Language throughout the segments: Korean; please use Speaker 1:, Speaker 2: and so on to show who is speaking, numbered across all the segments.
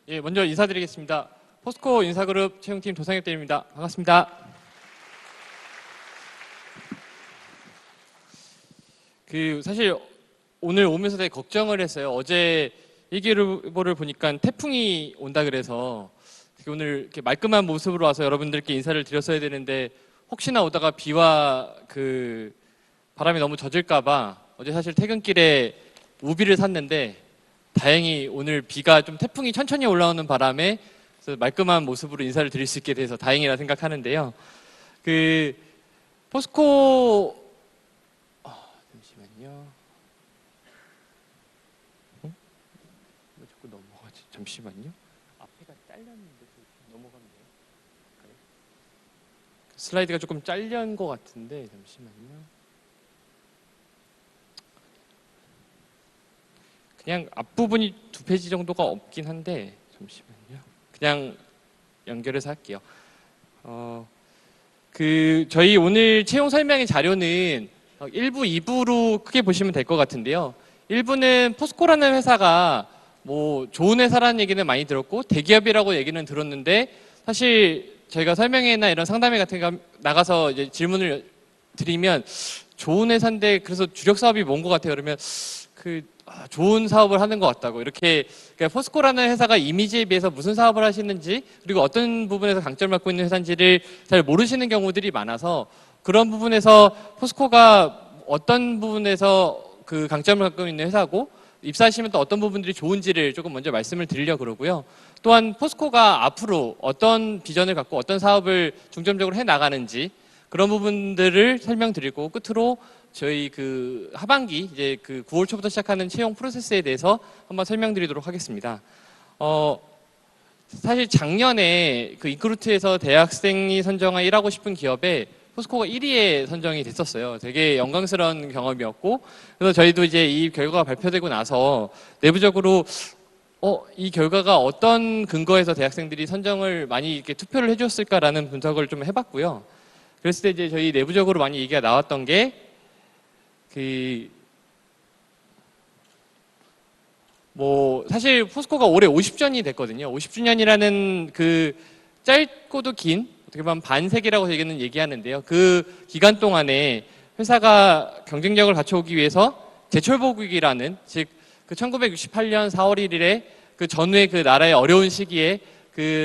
Speaker 1: 예, 먼저 인사드리겠습니다. 포스코 인사그룹 채용팀 도상혁 대리입니다. 반갑습니다. 사실 오늘 오면서 되게 걱정을 했어요. 어제 일기예보를 보니까 태풍이 온다 그래서 오늘 이렇게 말끔한 모습으로 와서 여러분들께 인사를 드렸어야 되는데 혹시나 오다가 비와 바람이 너무 젖을까봐 어제 사실 퇴근길에 우비를 샀는데 다행히 오늘 비가 좀 태풍이 천천히 올라오는 바람에 말끔한 모습으로 인사를 드릴 수 있게 돼서 다행이라 생각하는데요. 포스코 잠시만요. 왜 자꾸 넘어가지? 잠시만요. 앞에가 잘렸는데 넘어가면 돼요. 그래. 슬라이드가 조금 잘린 것 같은데 잠시만요. 그냥 앞부분이 2페이지 정도가 없긴 한데 잠시만요. 그냥 연결해서 할게요. 저희 오늘 채용 설명의 자료는 1부, 2부로 크게 보시면 될 것 같은데요. 1부는 포스코라는 회사가 뭐 좋은 회사라는 얘기는 많이 들었고 대기업이라고 얘기는 들었는데 사실 저희가 설명회나 이런 상담회 같은 거 나가서 이제 질문을 드리면 좋은 회사인데 그래서 주력 사업이 뭔 것 같아요. 그러면 좋은 사업을 하는 것 같다고 이렇게 그러니까 포스코라는 회사가 이미지에 비해서 무슨 사업을 하시는지 그리고 어떤 부분에서 강점을 갖고 있는 회사인지를 잘 모르시는 경우들이 많아서 그런 부분에서 포스코가 어떤 부분에서 그 강점을 갖고 있는 회사고 입사하시면 또 어떤 부분들이 좋은지를 조금 먼저 말씀을 드리려고 그러고요. 또한 포스코가 앞으로 어떤 비전을 갖고 어떤 사업을 중점적으로 해 나가는지 그런 부분들을 설명드리고 끝으로 저희 하반기 이제 9월 초부터 시작하는 채용 프로세스에 대해서 한번 설명드리도록 하겠습니다. 사실 작년에 인크루트에서 대학생이 선정한 일하고 싶은 기업에 포스코가 1위에 선정이 됐었어요. 되게 영광스러운 경험이었고 그래서 저희도 이제 이 결과가 발표되고 나서 내부적으로 이 결과가 어떤 근거에서 대학생들이 선정을 많이 이렇게 투표를 해줬을까라는 분석을 좀 해봤고요. 그랬을 때 이제 저희 내부적으로 많이 얘기가 나왔던 게 사실 포스코가 올해 50주년이 됐거든요. 50주년이라는 짧고도 긴 어떻게 보면 반세기라고 저희는 얘기하는데요. 그 기간 동안에 회사가 경쟁력을 갖춰오기 위해서 제철보국이라는 즉 1968년 4월 1일에 전후의 나라의 어려운 시기에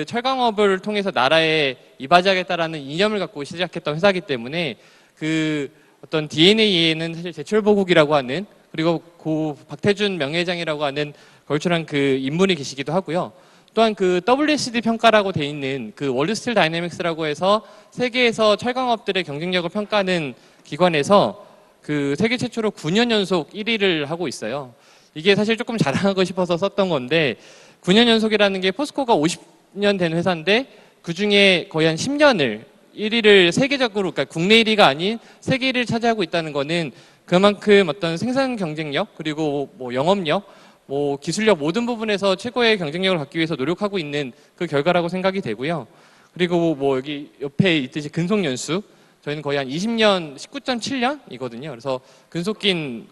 Speaker 1: 철강업을 통해서 나라에 이바지하겠다라는 이념을 갖고 시작했던 회사이기 때문에 어떤 DNA에는 사실 제철보국이라고 하는 그리고 고 박태준 명예회장이라고 하는 걸출한 인물이 계시기도 하고요. 또한 WSD 평가라고 돼 있는 월드스틸 다이내믹스라고 해서 세계에서 철강업들의 경쟁력을 평가하는 기관에서 세계 최초로 9년 연속 1위를 하고 있어요. 이게 사실 조금 자랑하고 싶어서 썼던 건데 9년 연속이라는 게 포스코가 50년 된 회사인데 그중에 거의 한 10년을 1위를 세계적으로 그러니까 국내 1위가 아닌 세계 1위를 차지하고 있다는 거는 그만큼 어떤 생산 경쟁력 그리고 영업력 기술력 모든 부분에서 최고의 경쟁력을 갖기 위해서 노력하고 있는 결과라고 생각이 되고요. 그리고 여기 옆에 있듯이 근속 연수 저희는 거의 한 20년 19.7년이거든요. 그래서 근속긴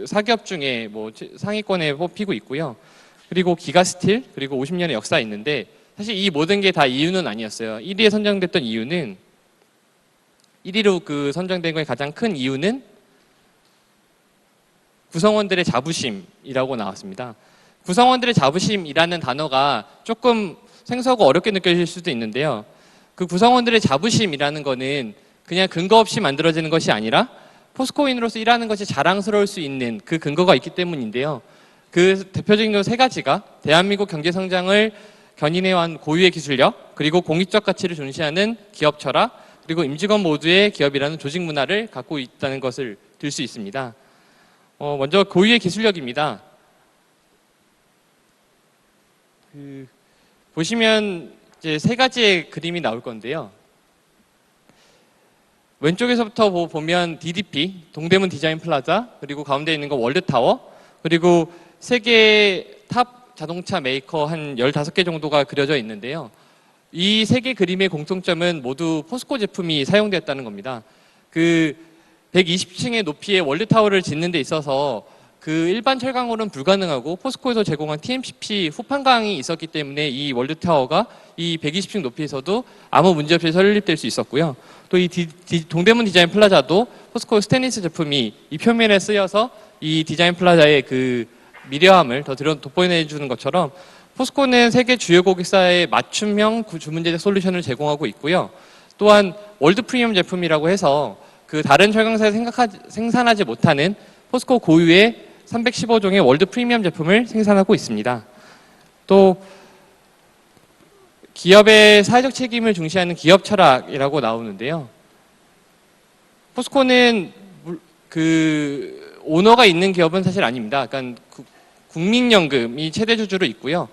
Speaker 1: 사기업 중에 상위권에 뽑히고 있고요. 그리고 기가스틸 그리고 50년의 역사 있는데 사실 이 모든 게 다 이유는 아니었어요. 1위에 선정됐던 이유는 1위로 선정된 거에 가장 큰 이유는 구성원들의 자부심이라고 나왔습니다. 구성원들의 자부심이라는 단어가 조금 생소하고 어렵게 느껴질 수도 있는데요. 구성원들의 자부심이라는 거는 그냥 근거 없이 만들어지는 것이 아니라 포스코인으로서 일하는 것이 자랑스러울 수 있는 근거가 있기 때문인데요. 대표적인 건 3가지가 대한민국 경제 성장을 견인해온 고유의 기술력, 그리고 공익적 가치를 중시하는 기업 철학, 그리고 임직원 모두의 기업이라는 조직 문화를 갖고 있다는 것을 들 수 있습니다. 먼저 고유의 기술력입니다. 보시면 이제 3가지의 그림이 나올 건데요. 왼쪽에서부터 보면 DDP, 동대문 디자인 플라자, 그리고 가운데 있는 거 월드타워, 그리고 세계 탑 자동차 메이커 한 15개 정도가 그려져 있는데요. 이 3개 그림의 공통점은 모두 포스코 제품이 사용되었다는 겁니다. 120층의 높이의 월드타워를 짓는 데 있어서 그 일반 철강으로는 불가능하고 포스코에서 제공한 TMCP 후판강이 있었기 때문에 이 월드타워가 이 120층 높이에서도 아무 문제 없이 설립될 수 있었고요. 또 이 동대문 디자인 플라자도 포스코 스테인리스 제품이 이 표면에 쓰여서 이 디자인 플라자의 그 미려함을 더 돋보여주는 것처럼 포스코는 세계 주요 고객사의 맞춤형 주문제작 솔루션을 제공하고 있고요. 또한 월드 프리미엄 제품이라고 해서 그 다른 철강사에서 생산하지 못하는 포스코 고유의 315종의 월드 프리미엄 제품을 생산하고 있습니다. 또 기업의 사회적 책임을 중시하는 기업 철학이라고 나오는데요. 포스코는 그 오너가 있는 기업은 사실 아닙니다. 그러니까 국민연금이 최대 주주로 있고요.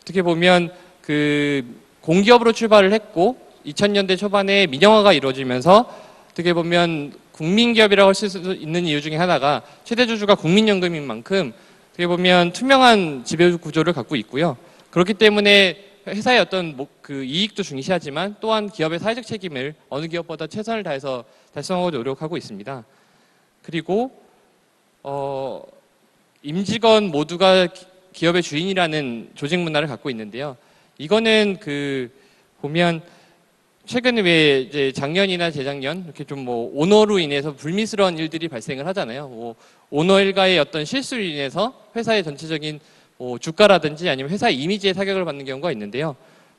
Speaker 1: 어떻게 보면 그 공기업으로 출발을 했고 2000년대 초반에 민영화가 이루어지면서 어떻게 보면 국민기업이라고 할 수 있는 이유 중에 하나가 최대 주주가 국민연금인 만큼 어떻게 보면 투명한 지배 구조를 갖고 있고요. 그렇기 때문에 회사의 어떤 그 이익도 중시하지만 또한 기업의 사회적 책임을 어느 기업보다 최선을 다해서 달성하고 노력하고 있습니다. 그리고 임직원 모두가 기업의 주인이라는 조직 문화를 갖고 있는데요. 이거는 그 보면 최근에 왜 이제 작년이나 재작년 이렇게 좀 뭐 오너로 인해서 불미스러운 일들이 발생을 하잖아요. 뭐 오너 일가의 어떤 실수로 인해서 회사의 전체적인 뭐 주가라든지 아니면 회사 이미지에 타격을 받는 경우가 있는데요.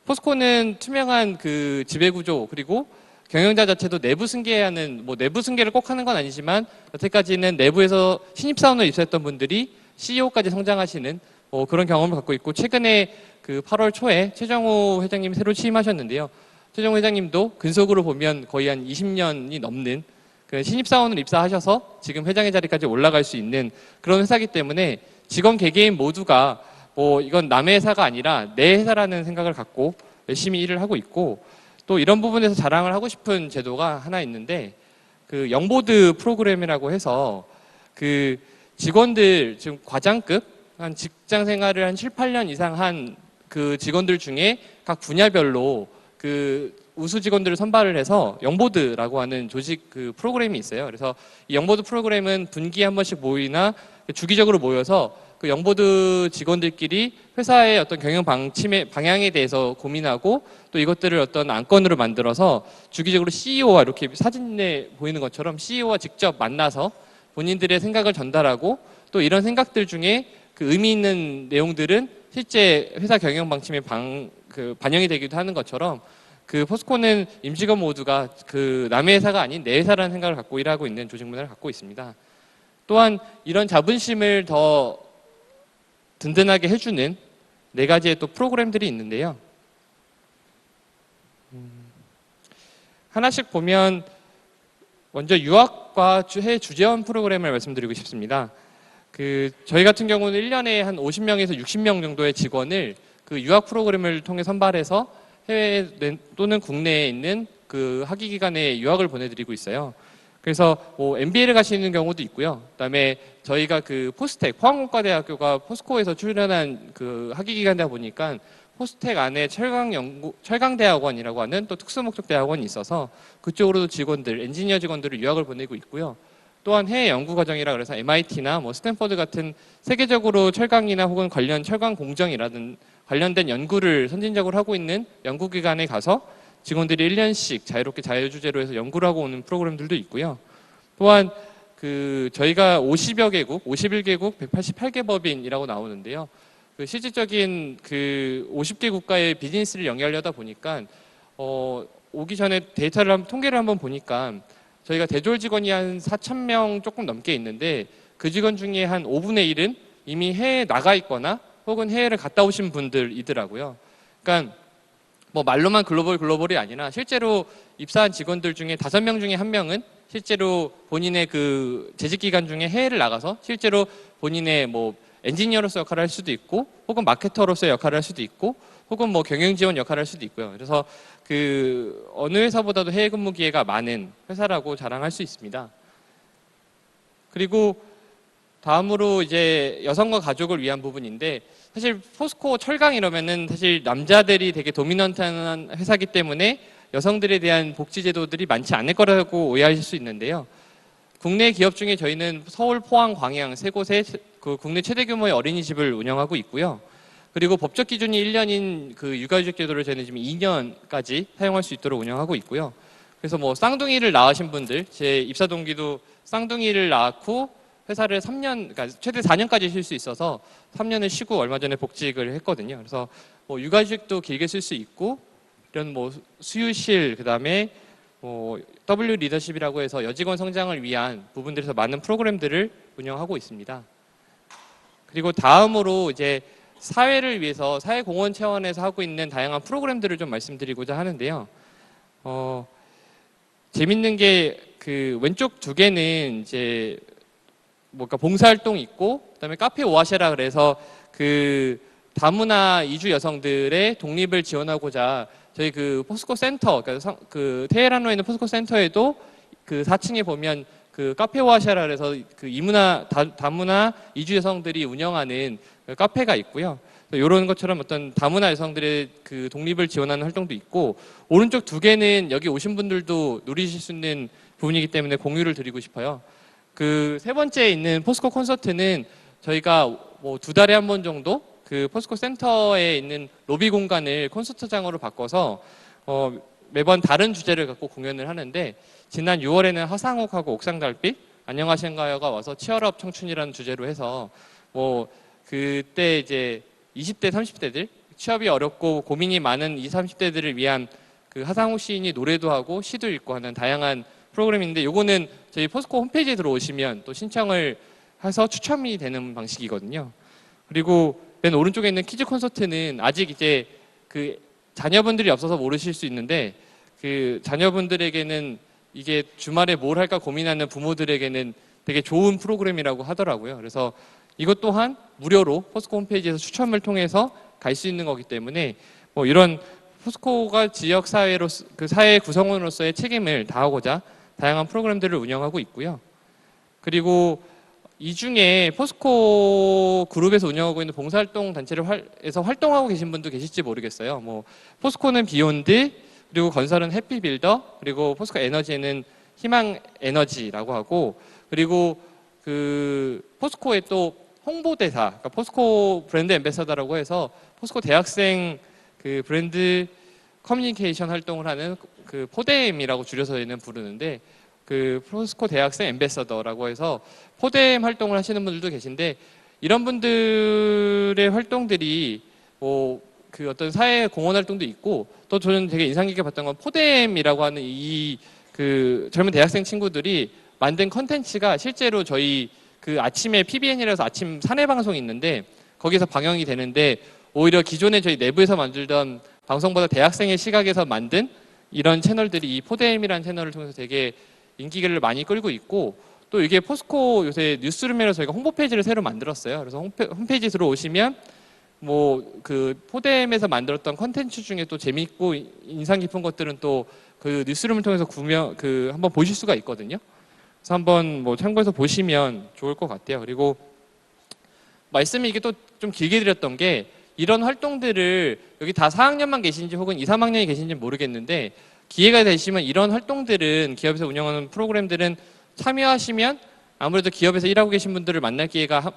Speaker 1: 포스코는 투명한 그 지배 구조 그리고 경영자 자체도 내부 승계하는 뭐 내부 승계를 꼭 하는 건 아니지만 여태까지는 내부에서 신입사원으로 입사했던 분들이 CEO까지 성장하시는 그런 경험을 갖고 있고 최근에 그 8월 초에 최정호 회장님이 새로 취임하셨는데요. 최정호 회장님도 근속으로 보면 거의 한 20년이 넘는 그 신입사원으로 입사하셔서 지금 회장의 자리까지 올라갈 수 있는 그런 회사이기 때문에 직원 개개인 모두가 뭐 이건 남의 회사가 아니라 내 회사라는 생각을 갖고 열심히 일을 하고 있고 또 이런 부분에서 자랑을 하고 싶은 제도가 하나 있는데 그 영보드 프로그램이라고 해서 그 직원들 지금 과장급 한 직장 생활을 한 7, 8년 이상 한 그 직원들 중에 각 분야별로 그 우수 직원들을 선발을 해서 영보드라고 하는 조직 그 프로그램이 있어요. 그래서 이 영보드 프로그램은 분기에 한 번씩 모이나 주기적으로 모여서 그 영보드 직원들끼리 회사의 어떤 경영 방향에 대해서 고민하고 또 이것들을 어떤 안건으로 만들어서 주기적으로 CEO와 이렇게 사진에 보이는 것처럼 CEO와 직접 만나서 본인들의 생각을 전달하고 또 이런 생각들 중에 그 의미 있는 내용들은 실제 회사 경영 방침에 반영이 되기도 하는 것처럼 그 포스코는 임직원 모두가 그 남의 회사가 아닌 내 회사라는 생각을 갖고 일하고 있는 조직 문화를 갖고 있습니다. 또한 이런 자부심을 더 든든하게 해주는 4가지의 또 프로그램들이 있는데요. 하나씩 보면 먼저 유학과 해외 주재원 프로그램을 말씀드리고 싶습니다. 그 저희 같은 경우는 1년에 한 50명에서 60명 정도의 직원을 그 유학 프로그램을 통해 선발해서 해외 또는 국내에 있는 그 학위기관에 유학을 보내드리고 있어요. 그래서 뭐 MBA를 가시는 경우도 있고요. 그다음에 저희가 그 포스텍 포항공과대학교가 포스코에서 출연한 그 학위기관이다 보니까 포스텍 안에 철강대학원이라고 하는 또 특수목적대학원이 있어서 그쪽으로도 직원들, 엔지니어 직원들을 유학을 보내고 있고요. 또한 해외 연구과정이라 그래서 MIT나 뭐 스탠퍼드 같은 세계적으로 철강이나 혹은 관련 철강 공정이라든 관련된 연구를 선진적으로 하고 있는 연구기관에 가서 직원들이 1년씩 자유롭게 자유주제로 해서 연구를 하고 오는 프로그램들도 있고요. 또한 그 저희가 50여 개국, 51개국, 188개 법인이라고 나오는데요. 그 실질적인 그 50개 국가의 비즈니스를 연결하려다 보니까 오기 전에 통계를 한번 보니까 저희가 대졸 직원이 한 4,000명 조금 넘게 있는데 그 직원 중에 한 5분의 1은 이미 해외에 나가 있거나 혹은 해외를 갔다 오신 분들이더라고요. 그러니까 뭐 말로만 글로벌이 아니라 실제로 입사한 직원들 중에 5명 중에 1명은 실제로 본인의 그 재직 기간 중에 해외를 나가서 실제로 본인의 뭐 엔지니어로서 역할을 할 수도 있고 혹은 마케터로서 역할을 할 수도 있고 혹은 뭐 경영 지원 역할을 할 수도 있고요. 그래서 그 어느 회사보다도 해외 근무 기회가 많은 회사라고 자랑할 수 있습니다. 그리고 다음으로 이제 여성과 가족을 위한 부분인데 사실 포스코 철강 이러면은 사실 남자들이 되게 도미넌트한 회사이기 때문에 여성들에 대한 복지 제도들이 많지 않을 거라고 오해하실 수 있는데요. 국내 기업 중에 저희는 서울, 포항, 광양 3곳에 그 국내 최대 규모의 어린이집을 운영하고 있고요. 그리고 법적 기준이 1년인 그 육아휴직 제도를 저희는 지금 2년까지 사용할 수 있도록 운영하고 있고요. 그래서 뭐 쌍둥이를 낳으신 분들, 제 입사 동기도 쌍둥이를 낳고 회사를 3년, 그러니까 최대 4년까지 쉴 수 있어서 3년을 쉬고 얼마 전에 복직을 했거든요. 그래서 뭐 육아휴직도 길게 쓸 수 있고 이런 뭐 수유실, 그다음에 뭐 W 리더십이라고 해서 여직원 성장을 위한 부분들에서 많은 프로그램들을 운영하고 있습니다. 그리고 다음으로 이제 사회를 위해서 사회공헌 차원에서 하고 있는 다양한 프로그램들을 좀 말씀드리고자 하는데요. 재밌는 게 그 왼쪽 두 개는 이제 뭔가 봉사활동 있고, 그다음에 카페 오아시라 그래서 그 다문화 이주 여성들의 독립을 지원하고자 저희 그 포스코 센터, 그러니까 그 테헤란로에 있는 포스코 센터에도 그 4층에 보면 그 카페 오아시라 그래서 그 다문화 이주 여성들이 운영하는 그 카페가 있고요. 이런 것처럼 어떤 다문화 여성들의 그 독립을 지원하는 활동도 있고, 오른쪽 두 개는 여기 오신 분들도 누리실 수 있는 부분이기 때문에 공유를 드리고 싶어요. 그 세 번째에 있는 포스코 콘서트는 저희가 뭐 2달에 한 번 정도 그 포스코 센터에 있는 로비 공간을 콘서트장으로 바꿔서 매번 다른 주제를 갖고 공연을 하는데, 지난 6월에는 하상욱하고 옥상달빛, 안녕하신가요가 와서 치얼업 청춘이라는 주제로 해서 뭐 그때 이제 20대, 30대들 취업이 어렵고 고민이 많은 20, 30대들을 위한 그 하상욱 시인이 노래도 하고 시도 읽고 하는 다양한 프로그램인데, 요거는 저희 포스코 홈페이지에 들어오시면 또 신청을 해서 추첨이 되는 방식이거든요. 그리고 맨 오른쪽에 있는 키즈 콘서트는 아직 이제 그 자녀분들이 없어서 모르실 수 있는데, 그 자녀분들에게는 이게 주말에 뭘 할까 고민하는 부모들에게는 되게 좋은 프로그램이라고 하더라고요. 그래서 이것 또한 무료로 포스코 홈페이지에서 추첨을 통해서 갈 수 있는 거기 때문에 뭐 이런 포스코가 지역 사회로 그 사회 구성원으로서의 책임을 다하고자 다양한 프로그램들을 운영하고 있고요. 그리고 이 중에 포스코 그룹에서 운영하고 있는 봉사활동 단체에서 활동하고 계신 분도 계실지 모르겠어요. 뭐 포스코는 비욘드, 그리고 건설은 해피빌더, 그리고 포스코 에너지는 희망 에너지라고 하고, 그리고 그 포스코의 또 홍보대사, 그러니까 포스코 브랜드 앰베서더라고 해서 포스코 대학생 그 브랜드 커뮤니케이션 활동을 하는 그 포대엠이라고 줄여서 얘는 부르는데, 그 포스코 대학생 앰베서더라고 해서 포대엠 활동을 하시는 분들도 계신데, 이런 분들의 활동들이 뭐 그 어떤 사회 공헌 활동도 있고, 또 저는 되게 인상 깊게 봤던 건 포대엠이라고 하는 이 그 젊은 대학생 친구들이 만든 컨텐츠가 실제로 저희 그 아침에 PBN이라서 아침 사내 방송이 있는데 거기서 방영이 되는데, 오히려 기존에 저희 내부에서 만들던 방송보다 대학생의 시각에서 만든 이런 채널들이 이 포대엠이라는 채널을 통해서 되게 인기를 많이 끌고 있고, 또 이게 포스코 요새 뉴스룸이라서 저희가 홍보 페이지를 새로 만들었어요. 그래서 홈페이지 들어오시면 뭐 그 포대엠에서 만들었던 컨텐츠 중에 또 재밌고 인상 깊은 것들은 또 그 뉴스룸을 통해서 한번 보실 수가 있거든요. 그래서 한번 뭐 참고해서 보시면 좋을 것 같아요. 그리고 말씀을 이게 또 좀 길게 드렸던 게, 이런 활동들을 여기 다 4학년만 계신지 혹은 2, 3학년이 계신지 모르겠는데, 기회가 되시면 이런 활동들은, 기업에서 운영하는 프로그램들은 참여하시면 아무래도 기업에서 일하고 계신 분들을 만날 기회가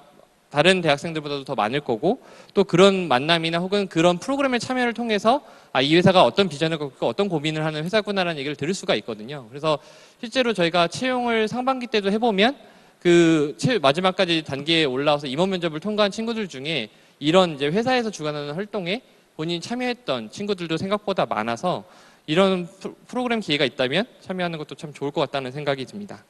Speaker 1: 다른 대학생들보다도 더 많을 거고, 또 그런 만남이나 혹은 그런 프로그램의 참여를 통해서 이 회사가 어떤 비전을 갖고 있고 어떤 고민을 하는 회사구나라는 얘기를 들을 수가 있거든요. 그래서 실제로 저희가 채용을 상반기 때도 해보면 그 마지막까지 단계에 올라와서 임원 면접을 통과한 친구들 중에 이런 이제 회사에서 주관하는 활동에 본인이 참여했던 친구들도 생각보다 많아서, 이런 프로그램 기회가 있다면 참여하는 것도 참 좋을 것 같다는 생각이 듭니다.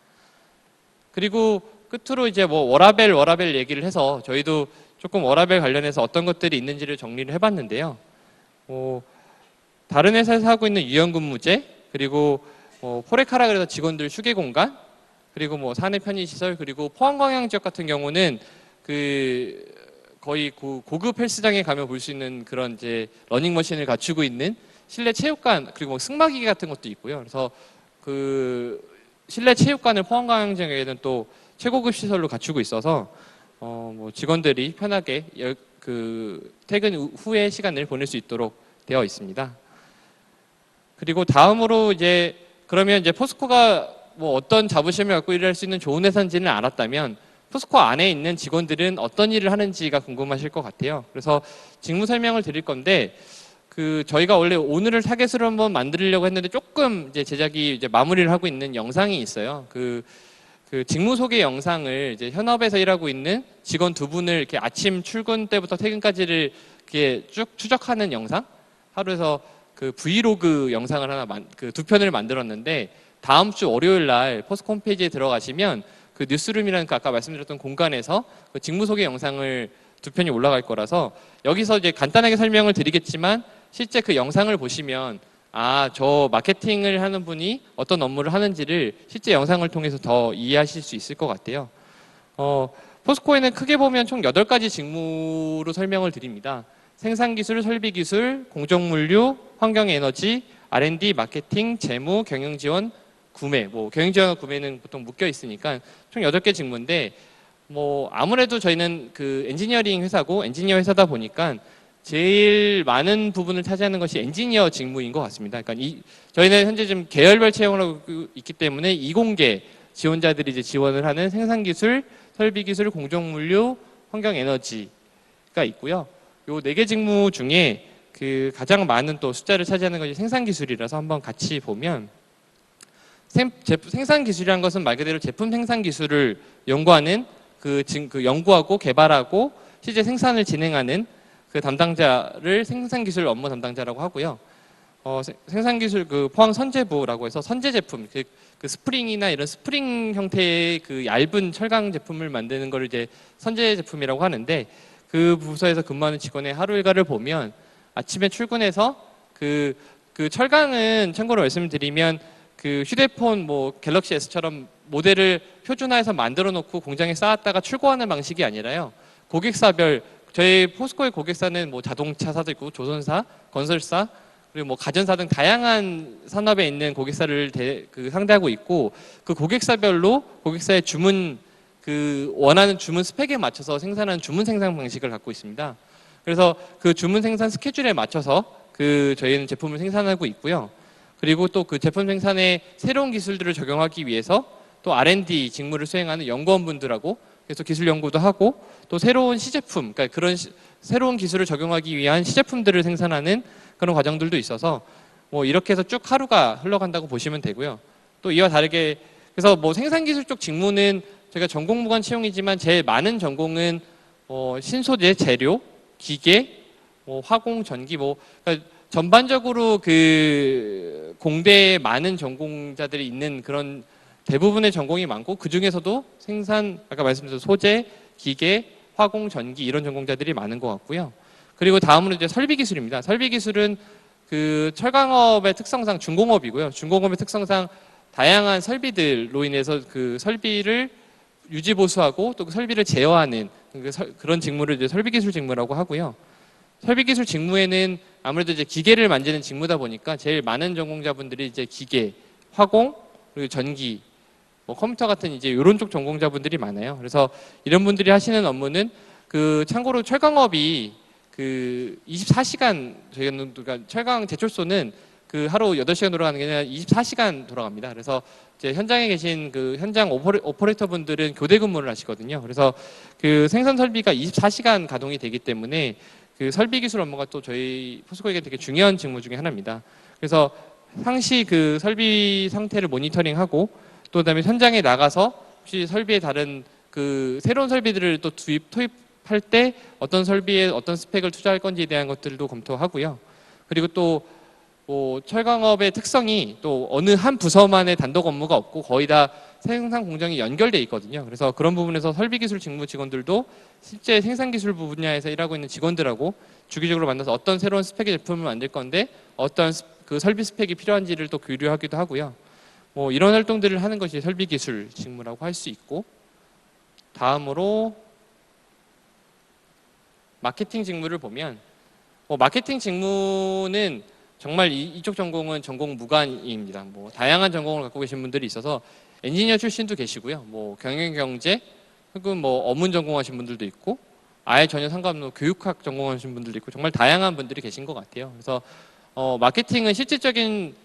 Speaker 1: 그리고 끝으로 이제 뭐 워라벨 얘기를 해서 저희도 조금 워라벨 관련해서 어떤 것들이 있는지를 정리를 해봤는데요. 다른 회사에서 하고 있는 유연근무제, 그리고 포레카라 그래서 직원들 휴게 공간, 그리고 뭐 사내 편의시설, 그리고 포항광양 지역 같은 경우는 그 거의 고급 헬스장에 가면 볼 수 있는 그런 이제 러닝머신을 갖추고 있는 실내 체육관, 그리고 뭐 승마기계 같은 것도 있고요. 그래서 그 실내 체육관을 포항광양 지역에는 또 최고급 시설로 갖추고 있어서 뭐 직원들이 편하게 그 퇴근 후에 시간을 보낼 수 있도록 되어 있습니다. 그리고 다음으로 그러면 이제 포스코가 뭐 어떤 자부심을 갖고 일할 수 있는 좋은 회사인지는 알았다면, 포스코 안에 있는 직원들은 어떤 일을 하는지가 궁금하실 것 같아요. 그래서 직무 설명을 드릴 건데 저희가 원래 오늘을 타겟으로 한번 만들려고 했는데 조금 이제 제작이 이제 마무리를 하고 있는 영상이 있어요. 그 직무 소개 영상을 이제 현업에서 일하고 있는 직원 두 분을 이렇게 아침 출근 때부터 퇴근까지를 이렇게 쭉 추적하는 영상, 하루에서 그 브이로그 영상을 하나 두 편을 만들었는데 다음 주 월요일 날 포스코 홈페이지에 들어가시면 그 뉴스룸이라는 그 아까 말씀드렸던 공간에서 그 직무 소개 영상을 두 편이 올라갈 거라서 여기서 이제 간단하게 설명을 드리겠지만 실제 그 영상을 보시면 저 마케팅을 하는 분이 어떤 업무를 하는지를 실제 영상을 통해서 더 이해하실 수 있을 것 같아요. 포스코에는 크게 보면 총 8가지 직무로 설명을 드립니다. 생산기술, 설비기술, 공정물류, 환경에너지, R&D, 마케팅, 재무, 경영지원, 구매. 경영지원과 구매는 보통 묶여 있으니까 총 8개 직무인데 아무래도 저희는 그 엔지니어링 회사고 엔지니어 회사다 보니까 제일 많은 부분을 차지하는 것이 엔지니어 직무인 것 같습니다. 그러니까 저희는 현재 좀 계열별 채용을 하고 있기 때문에 이공계 지원자들이 이제 지원을 하는 생산기술, 설비기술, 공정물류, 환경에너지가 있고요. 요 4개 직무 중에 그 가장 많은 또 숫자를 차지하는 것이 생산기술이라서 한번 같이 보면 생산기술이라는 것은 말 그대로 제품 생산기술을 연구하는 그 연구하고 개발하고 실제 생산을 진행하는 그 담당자를 생산기술 업무 담당자라고 하고요. 생산기술 포항 선제부라고 해서 선제 제품, 그 스프링이나 이런 스프링 형태의 그 얇은 철강 제품을 만드는 걸 이제 선제 제품이라고 하는데 그 부서에서 근무하는 직원의 하루 일과를 보면 아침에 출근해서 그 철강은 참고로 말씀드리면 그 휴대폰 갤럭시 S처럼 모델을 표준화해서 만들어 놓고 공장에 쌓았다가 출고하는 방식이 아니라요. 고객사별 저희 포스코의 고객사는 자동차사도 있고 조선사, 건설사, 그리고 가전사 등 다양한 산업에 있는 고객사를 상대하고 있고 그 고객사별로 고객사의 주문 원하는 주문 스펙에 맞춰서 생산하는 주문 생산 방식을 갖고 있습니다. 그래서 그 주문 생산 스케줄에 맞춰서 저희는 제품을 생산하고 있고요. 그리고 또 그 제품 생산에 새로운 기술들을 적용하기 위해서 또 R&D 직무를 수행하는 연구원분들하고 그래서 기술 연구도 하고 또 새로운 시제품, 그러니까 그런 새로운 기술을 적용하기 위한 시제품들을 생산하는 그런 과정들도 있어서 이렇게 해서 쭉 하루가 흘러간다고 보시면 되고요. 또 이와 다르게 그래서 생산기술 쪽 직무는 저희가 전공무관 채용이지만 제일 많은 전공은 신소재, 재료, 기계, 화공, 전기 그러니까 전반적으로 그 공대에 많은 전공자들이 있는 그런 대부분의 전공이 많고 그 중에서도 생산 아까 말씀드린 소재, 기계, 화공, 전기 이런 전공자들이 많은 것 같고요. 그리고 다음으로 이제 설비기술입니다. 설비기술은 그 철강업의 특성상 중공업이고요. 중공업의 특성상 다양한 설비들로 인해서 그 설비를 유지 보수하고 또 그 설비를 제어하는 그런 직무를 이제 설비기술 직무라고 하고요. 설비기술 직무에는 아무래도 이제 기계를 만지는 직무다 보니까 제일 많은 전공자분들이 이제 기계, 화공, 그리고 전기, 컴퓨터 같은 이제 이런 쪽 전공자분들이 많아요. 그래서 이런 분들이 하시는 업무는 참고로 철강업이 24시간 저희는 그러니까 철강 제철소는 하루 8시간 돌아가는 게 아니라 24시간 돌아갑니다. 그래서 이제 현장에 계신 현장 오퍼레이터 분들은 교대 근무를 하시거든요. 그래서 생산 설비가 24시간 가동이 되기 때문에 설비 기술 업무가 또 저희 포스코에게 되게 중요한 직무 중에 하나입니다. 그래서 상시 설비 상태를 모니터링하고 또 그다음에 현장에 나가서 혹시 설비에 다른 새로운 설비들을 또 토입할 때 어떤 설비에 어떤 스펙을 투자할 건지에 대한 것들도 검토하고요. 그리고 또 철강업의 특성이 또 어느 한 부서만의 단독 업무가 없고 거의 다 생산 공정이 연결돼 있거든요. 그래서 그런 부분에서 설비기술 직무 직원들도 실제 생산기술 분야에서 일하고 있는 직원들하고 주기적으로 만나서 어떤 새로운 스펙의 제품을 만들 건데 어떤 설비 스펙이 필요한지를 또 교류하기도 하고요. 이런 활동들을 하는 것이 설비기술 직무라고 할 수 있고 다음으로 마케팅 직무를 보면 마케팅 직무는 정말 이쪽 전공은 전공 무관입니다. 다양한 전공을 갖고 계신 분들이 있어서 엔지니어 출신도 계시고요. 경영경제 혹은 어문 전공하신 분들도 있고 아예 전혀 상관없는 교육학 전공하신 분들도 있고 정말 다양한 분들이 계신 것 같아요. 그래서 마케팅은 실질적인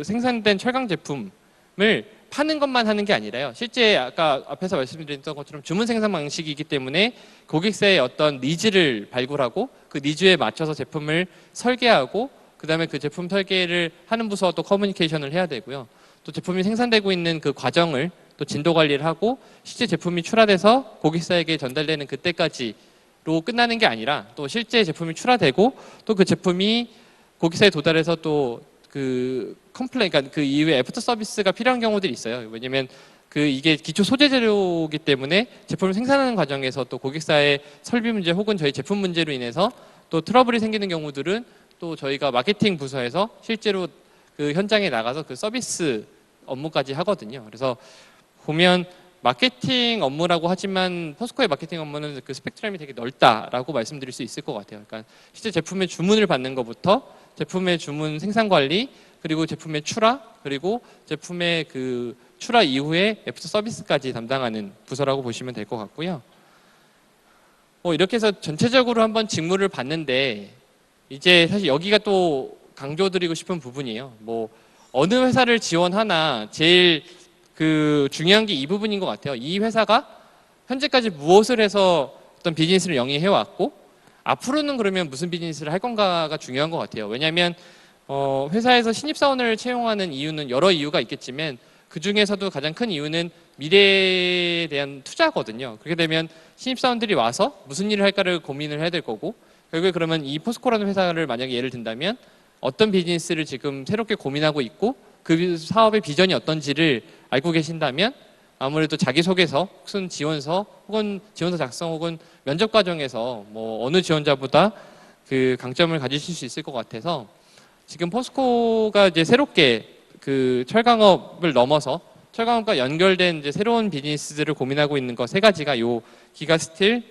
Speaker 1: 생산된 철강 제품을 파는 것만 하는 게 아니라요. 실제 아까 앞에서 말씀드렸던 것처럼 주문 생산 방식이기 때문에 고객사의 어떤 니즈를 발굴하고 그 니즈에 맞춰서 제품을 설계하고 그다음에 그 제품 설계를 하는 부서와 또 커뮤니케이션을 해야 되고요. 또 제품이 생산되고 있는 그 과정을 또 진도 관리를 하고 실제 제품이 출하돼서 고객사에게 전달되는 그때까지로 끝나는 게 아니라 또 실제 제품이 출하되고 또 그 제품이 고객사에 도달해서 또 그 컴플레인, 그러니까 그 이후에 애프터 서비스가 필요한 경우들이 있어요. 왜냐면 그 이게 기초 소재 재료이기 때문에 제품을 생산하는 과정에서 또 고객사의 설비 문제 혹은 저희 제품 문제로 인해서 또 트러블이 생기는 경우들은 또 저희가 마케팅 부서에서 실제로 그 현장에 나가서 그 서비스 업무까지 하거든요. 그래서 보면 마케팅 업무라고 하지만 포스코의 마케팅 업무는 그 스펙트럼이 되게 넓다라고 말씀드릴 수 있을 것 같아요. 그러니까 실제 제품의 주문을 받는 것부터 제품의 주문 생산 관리, 그리고 제품의 출하, 그리고 제품의 그 출하 이후에 애프터 서비스까지 담당하는 부서라고 보시면 될 것 같고요. 이렇게 해서 전체적으로 한번 직무를 봤는데 이제 사실 여기가 또 강조드리고 싶은 부분이에요. 어느 회사를 지원하나 제일 그 중요한 게 이 부분인 것 같아요. 이 회사가 현재까지 무엇을 해서 어떤 비즈니스를 영위해 왔고 앞으로는 그러면 무슨 비즈니스를 할 건가가 중요한 것 같아요. 왜냐하면 회사에서 신입사원을 채용하는 이유는 여러 이유가 있겠지만 그 중에서도 가장 큰 이유는 미래에 대한 투자거든요. 그렇게 되면 신입사원들이 와서 무슨 일을 할까를 고민을 해야 될 거고 결국에 그러면 이 포스코라는 회사를 만약에 예를 든다면 어떤 비즈니스를 지금 새롭게 고민하고 있고 그 사업의 비전이 어떤지를 알고 계신다면 아무래도 자기소개서, 혹은 지원서, 혹은 지원서 작성 혹은 면접 과정에서 어느 지원자보다 그 강점을 가지실 수 있을 것 같아서 지금 포스코가 이제 새롭게 그 철강업을 넘어서 철강업과 연결된 이제 새로운 비즈니스들을 고민하고 있는 것 세 가지가 요 기가스틸,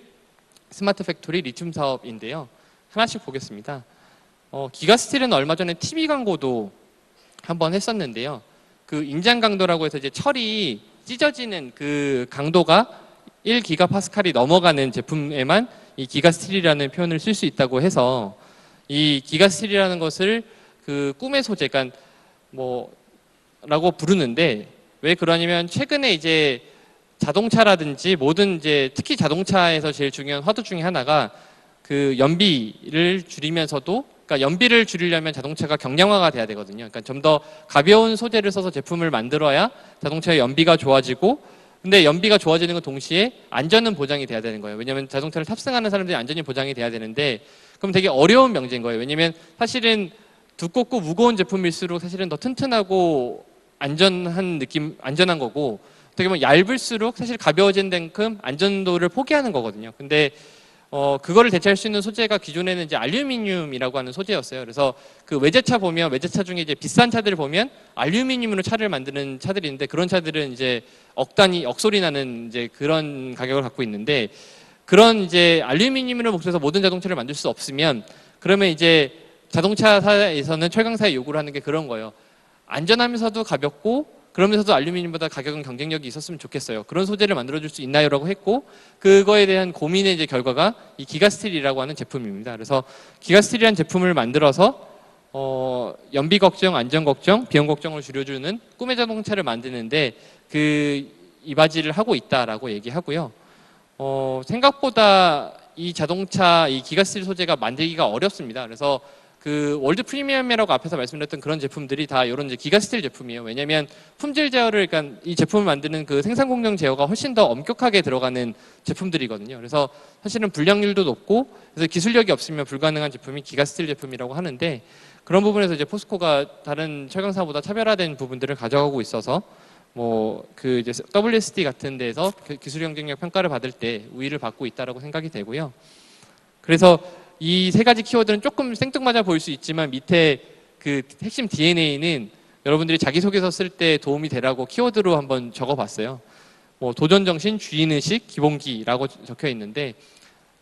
Speaker 1: 스마트 팩토리, 리튬 사업인데요. 하나씩 보겠습니다. 기가스틸은 얼마 전에 TV 광고도 한번 했었는데요. 그 인장 강도라고 해서 이제 철이 찢어지는 그 강도가 1기가파스칼이 넘어가는 제품에만 이 기가스틸이라는 표현을 쓸 수 있다고 해서 이 기가스틸이라는 것을 그 꿈의 소재, 그러니까 라고 부르는데 왜 그러냐면 최근에 이제 자동차라든지 모든 이제 특히 자동차에서 제일 중요한 화두 중에 하나가 그 연비를 줄이면서도 그러니까 연비를 줄이려면 자동차가 경량화가 돼야 되거든요. 그러니까 좀 더 가벼운 소재를 써서 제품을 만들어야 자동차의 연비가 좋아지고 근데 연비가 좋아지는 건 동시에 안전은 보장이 돼야 되는 거예요. 왜냐하면 자동차를 탑승하는 사람들이 안전이 보장이 돼야 되는데 그럼 되게 어려운 명제인 거예요. 왜냐하면 사실은 두껍고 무거운 제품일수록 사실은 더 튼튼하고 안전한 거고 어떻게 보면 얇을수록 사실 가벼워진 만큼 안전도를 포기하는 거거든요. 근데 그거를 대체할 수 있는 소재가 기존에는 이제 알루미늄이라고 하는 소재였어요. 그래서 그 외제차 보면 외제차 중에 이제 비싼 차들을 보면 알루미늄으로 차를 만드는 차들이 있는데 그런 차들은 이제 억소리 나는 이제 그런 가격을 갖고 있는데 그런 이제 알루미늄으로 목표해서 모든 자동차를 만들 수 없으면 그러면 이제 자동차사에서는 철강사에 요구를 하는 게 그런 거예요. 안전하면서도 가볍고 그러면서도 알루미늄보다 가격은 경쟁력이 있었으면 좋겠어요. 그런 소재를 만들어줄 수 있나요라고 했고 그거에 대한 고민의 이제 결과가 이 기가스틸이라고 하는 제품입니다. 그래서 기가스틸이라는 제품을 만들어서 연비 걱정, 안전 걱정, 비용 걱정을 줄여주는 꿈의 자동차를 만드는데 그 이바지를 하고 있다라고 얘기하고요. 생각보다 이 자동차 이 기가스틸 소재가 만들기가 어렵습니다. 그래서 그 월드 프리미엄이라고 앞에서 말씀드렸던 그런 제품들이 다 이런 이제 기가스틸 제품이에요. 왜냐하면 품질 제어를 그러니까 이 제품을 만드는 그 생산 공정 제어가 훨씬 더 엄격하게 들어가는 제품들이거든요. 그래서 사실은 불량률도 높고 그래서 기술력이 없으면 불가능한 제품이 기가스틸 제품이라고 하는데 그런 부분에서 이제 포스코가 다른 철강사보다 차별화된 부분들을 가져가고 있어서 그 이제 WSD 같은 데서 기술 경쟁력 평가를 받을 때 우위를 받고 있다라고 생각이 되고요. 그래서 이 세 가지 키워드는 조금 생뚱맞아 보일 수 있지만 밑에 그 핵심 DNA는 여러분들이 자기소개서 쓸 때 도움이 되라고 키워드로 한번 적어봤어요. 도전정신, 주인의식, 기본기라고 적혀 있는데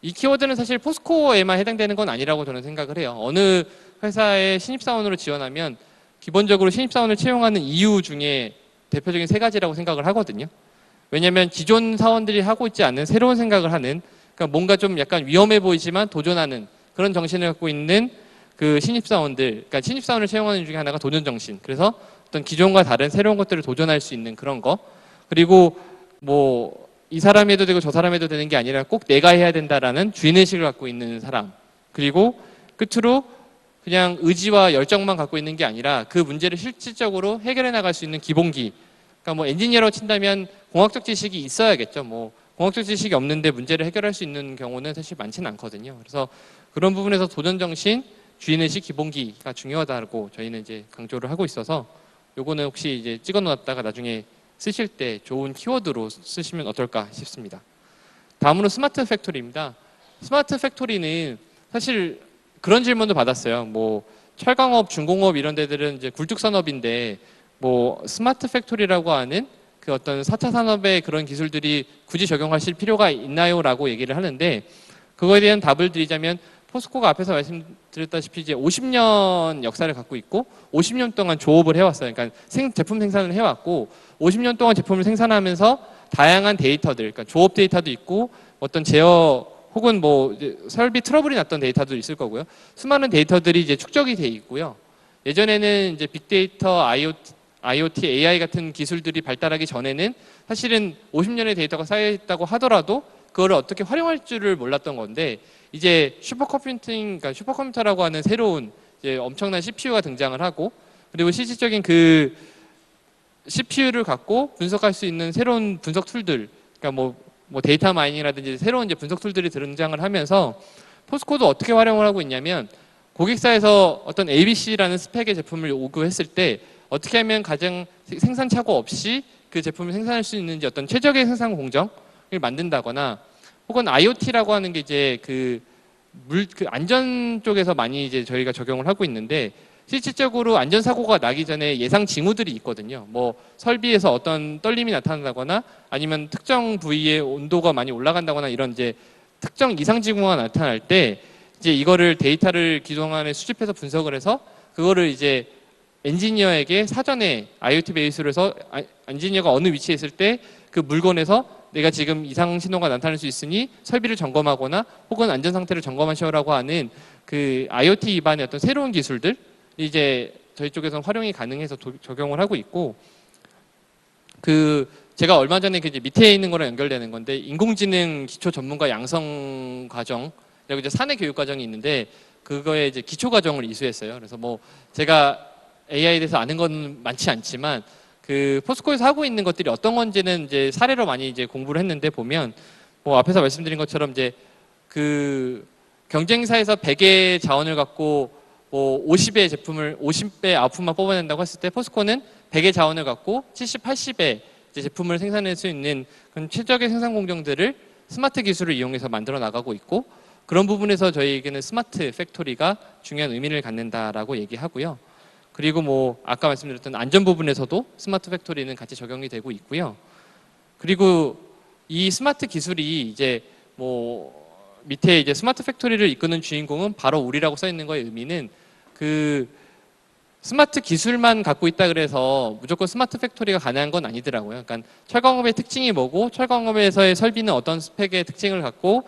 Speaker 1: 이 키워드는 사실 포스코에만 해당되는 건 아니라고 저는 생각을 해요. 어느 회사에 신입사원으로 지원하면 기본적으로 신입사원을 채용하는 이유 중에 대표적인 세 가지라고 생각을 하거든요. 왜냐하면 기존 사원들이 하고 있지 않은 새로운 생각을 하는 그러니까 뭔가 좀 약간 위험해 보이지만 도전하는 그런 정신을 갖고 있는 그 신입사원들, 그러니까 신입사원을 채용하는 중에 하나가 도전정신. 그래서 어떤 기존과 다른 새로운 것들을 도전할 수 있는 그런 거. 그리고 뭐 이 사람이 해도 되고 저 사람이 해도 되는 게 아니라 꼭 내가 해야 된다라는 주인의식을 갖고 있는 사람. 그리고 끝으로 그냥 의지와 열정만 갖고 있는 게 아니라 그 문제를 실질적으로 해결해 나갈 수 있는 기본기. 그러니까 뭐 엔지니어로 친다면 공학적 지식이 있어야겠죠. 뭐 공학적 지식이 없는데 문제를 해결할 수 있는 경우는 사실 많지는 않거든요. 그래서 그런 부분에서 도전 정신, 주인의식, 기본기가 중요하다고 저희는 이제 강조를 하고 있어서 요거는 혹시 이제 찍어 놓았다가 나중에 쓰실 때 좋은 키워드로 쓰시면 어떨까 싶습니다. 다음으로 스마트 팩토리입니다. 스마트 팩토리는 사실 그런 질문도 받았어요. 뭐 철강업, 중공업 이런 데들은 이제 굴뚝산업인데 뭐 스마트 팩토리라고 하는 그 어떤 4차 산업의 그런 기술들이 굳이 적용하실 필요가 있나요? 라고 얘기를 하는데 그거에 대한 답을 드리자면 포스코가 앞에서 말씀드렸다시피 이제 50년 역사를 갖고 있고 50년 동안 조업을 해왔어요. 그러니까 제품 생산을 해왔고 50년 동안 제품을 생산하면서 다양한 데이터들, 그러니까 조업 데이터도 있고 어떤 제어 혹은 뭐 이제 설비 트러블이 났던 데이터도 있을 거고요. 수많은 데이터들이 이제 축적이 돼 있고요. 예전에는 이제 빅데이터, IoT, AI 같은 기술들이 발달하기 전에는 사실은 50년의 데이터가 쌓여 있다고 하더라도 그거를 어떻게 활용할 줄을 몰랐던 건데 이제 그러니까 슈퍼컴퓨터라고 하는 새로운 이제 엄청난 CPU가 등장을 하고 그리고 실질적인 그 CPU를 갖고 분석할 수 있는 새로운 분석 툴들, 그러니까 뭐 데이터 마이닝이라든지 새로운 이제 분석 툴들이 등장을 하면서 포스코도 어떻게 활용을 하고 있냐면 고객사에서 어떤 ABC라는 스펙의 제품을 요구했을 때 어떻게 하면 가장 생산 착오 없이 그 제품을 생산할 수 있는지 어떤 최적의 생산 공정을 만든다거나 혹은 IoT라고 하는 게 이제 그 안전 쪽에서 많이 이제 저희가 적용을 하고 있는데 실질적으로 안전사고가 나기 전에 예상 징후들이 있거든요. 뭐 설비에서 어떤 떨림이 나타난다거나 아니면 특정 부위의 온도가 많이 올라간다거나 이런 이제 특정 이상 징후가 나타날 때 이제 이거를 데이터를 기동안에 수집해서 분석을 해서 그거를 이제 엔지니어에게 사전에 IoT 베이스로 해서 엔지니어가 어느 위치에 있을 때 그 물건에서 내가 지금 이상 신호가 나타날 수 있으니 설비를 점검하거나 혹은 안전 상태를 점검하시오라고 하는 그 IoT 기반의 어떤 새로운 기술들 이제 저희 쪽에서는 활용이 가능해서 적용을 하고 있고 그 제가 얼마 전에 그 이제 밑에 있는 거랑 연결되는 건데 인공지능 기초 전문가 양성 과정 그리고 이제 사내 교육 과정이 있는데 그거에 이제 기초 과정을 이수했어요. 그래서 뭐 제가 AI에 대해서 아는 건 많지 않지만 그 포스코에서 하고 있는 것들이 어떤 건지는 이제 사례로 많이 이제 공부를 했는데 보면 뭐 앞에서 말씀드린 것처럼 이제 그 경쟁사에서 100의 자원을 갖고 뭐 50의 제품을 50배 아웃풋만 뽑아낸다고 했을 때 포스코는 100의 자원을 갖고 70, 80의 제품을 생산할 수 있는 그런 최적의 생산 공정들을 스마트 기술을 이용해서 만들어 나가고 있고 그런 부분에서 저희에게는 스마트 팩토리가 중요한 의미를 갖는다라고 얘기하고요. 그리고 뭐 아까 말씀드렸던 안전 부분에서도 스마트 팩토리는 같이 적용이 되고 있고요. 그리고 이 스마트 기술이 이제 뭐 밑에 이제 스마트 팩토리를 이끄는 주인공은 바로 우리라고 써 있는 거의 의미는 그 스마트 기술만 갖고 있다 그래서 무조건 스마트 팩토리가 가능한 건 아니더라고요. 그러니까 철강업의 특징이 뭐고 철강업에서의 설비는 어떤 스펙의 특징을 갖고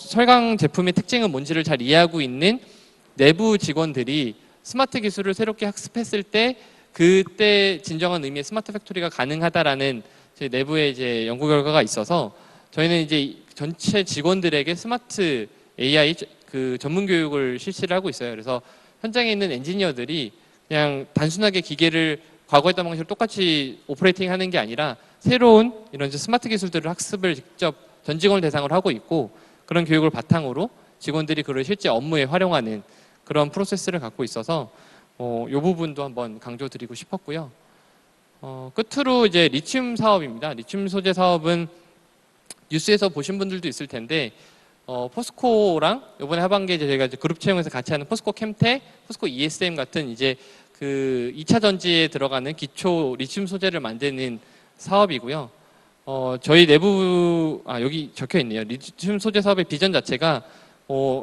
Speaker 1: 철강 제품의 특징은 뭔지를 잘 이해하고 있는 내부 직원들이 스마트 기술을 새롭게 학습했을 때 그때 진정한 의미의 스마트 팩토리가 가능하다라는 제 내부의 이제 연구 결과가 있어서 저희는 이제 전체 직원들에게 스마트 AI 그 전문 교육을 실시를 하고 있어요. 그래서 현장에 있는 엔지니어들이 그냥 단순하게 기계를 과거에 했던 방식으로 똑같이 오퍼레이팅 하는 게 아니라 새로운 이런 스마트 기술들을 학습을 직접 전 직원을 대상으로 하고 있고 그런 교육을 바탕으로 직원들이 그걸 실제 업무에 활용하는 그런 프로세스를 갖고 있어서 이 부분도 한번 강조드리고 싶었고요. 끝으로 이제 리튬 사업입니다. 리튬 소재 사업은 뉴스에서 보신 분들도 있을 텐데 포스코랑 이번에 하반기에 저희가 이제 그룹 채용에서 같이 하는 포스코 캠텍, 포스코 ESM 같은 이제 그 2차 전지에 들어가는 기초 리튬 소재를 만드는 사업이고요. 저희 내부 여기 적혀 있네요. 리튬 소재 사업의 비전 자체가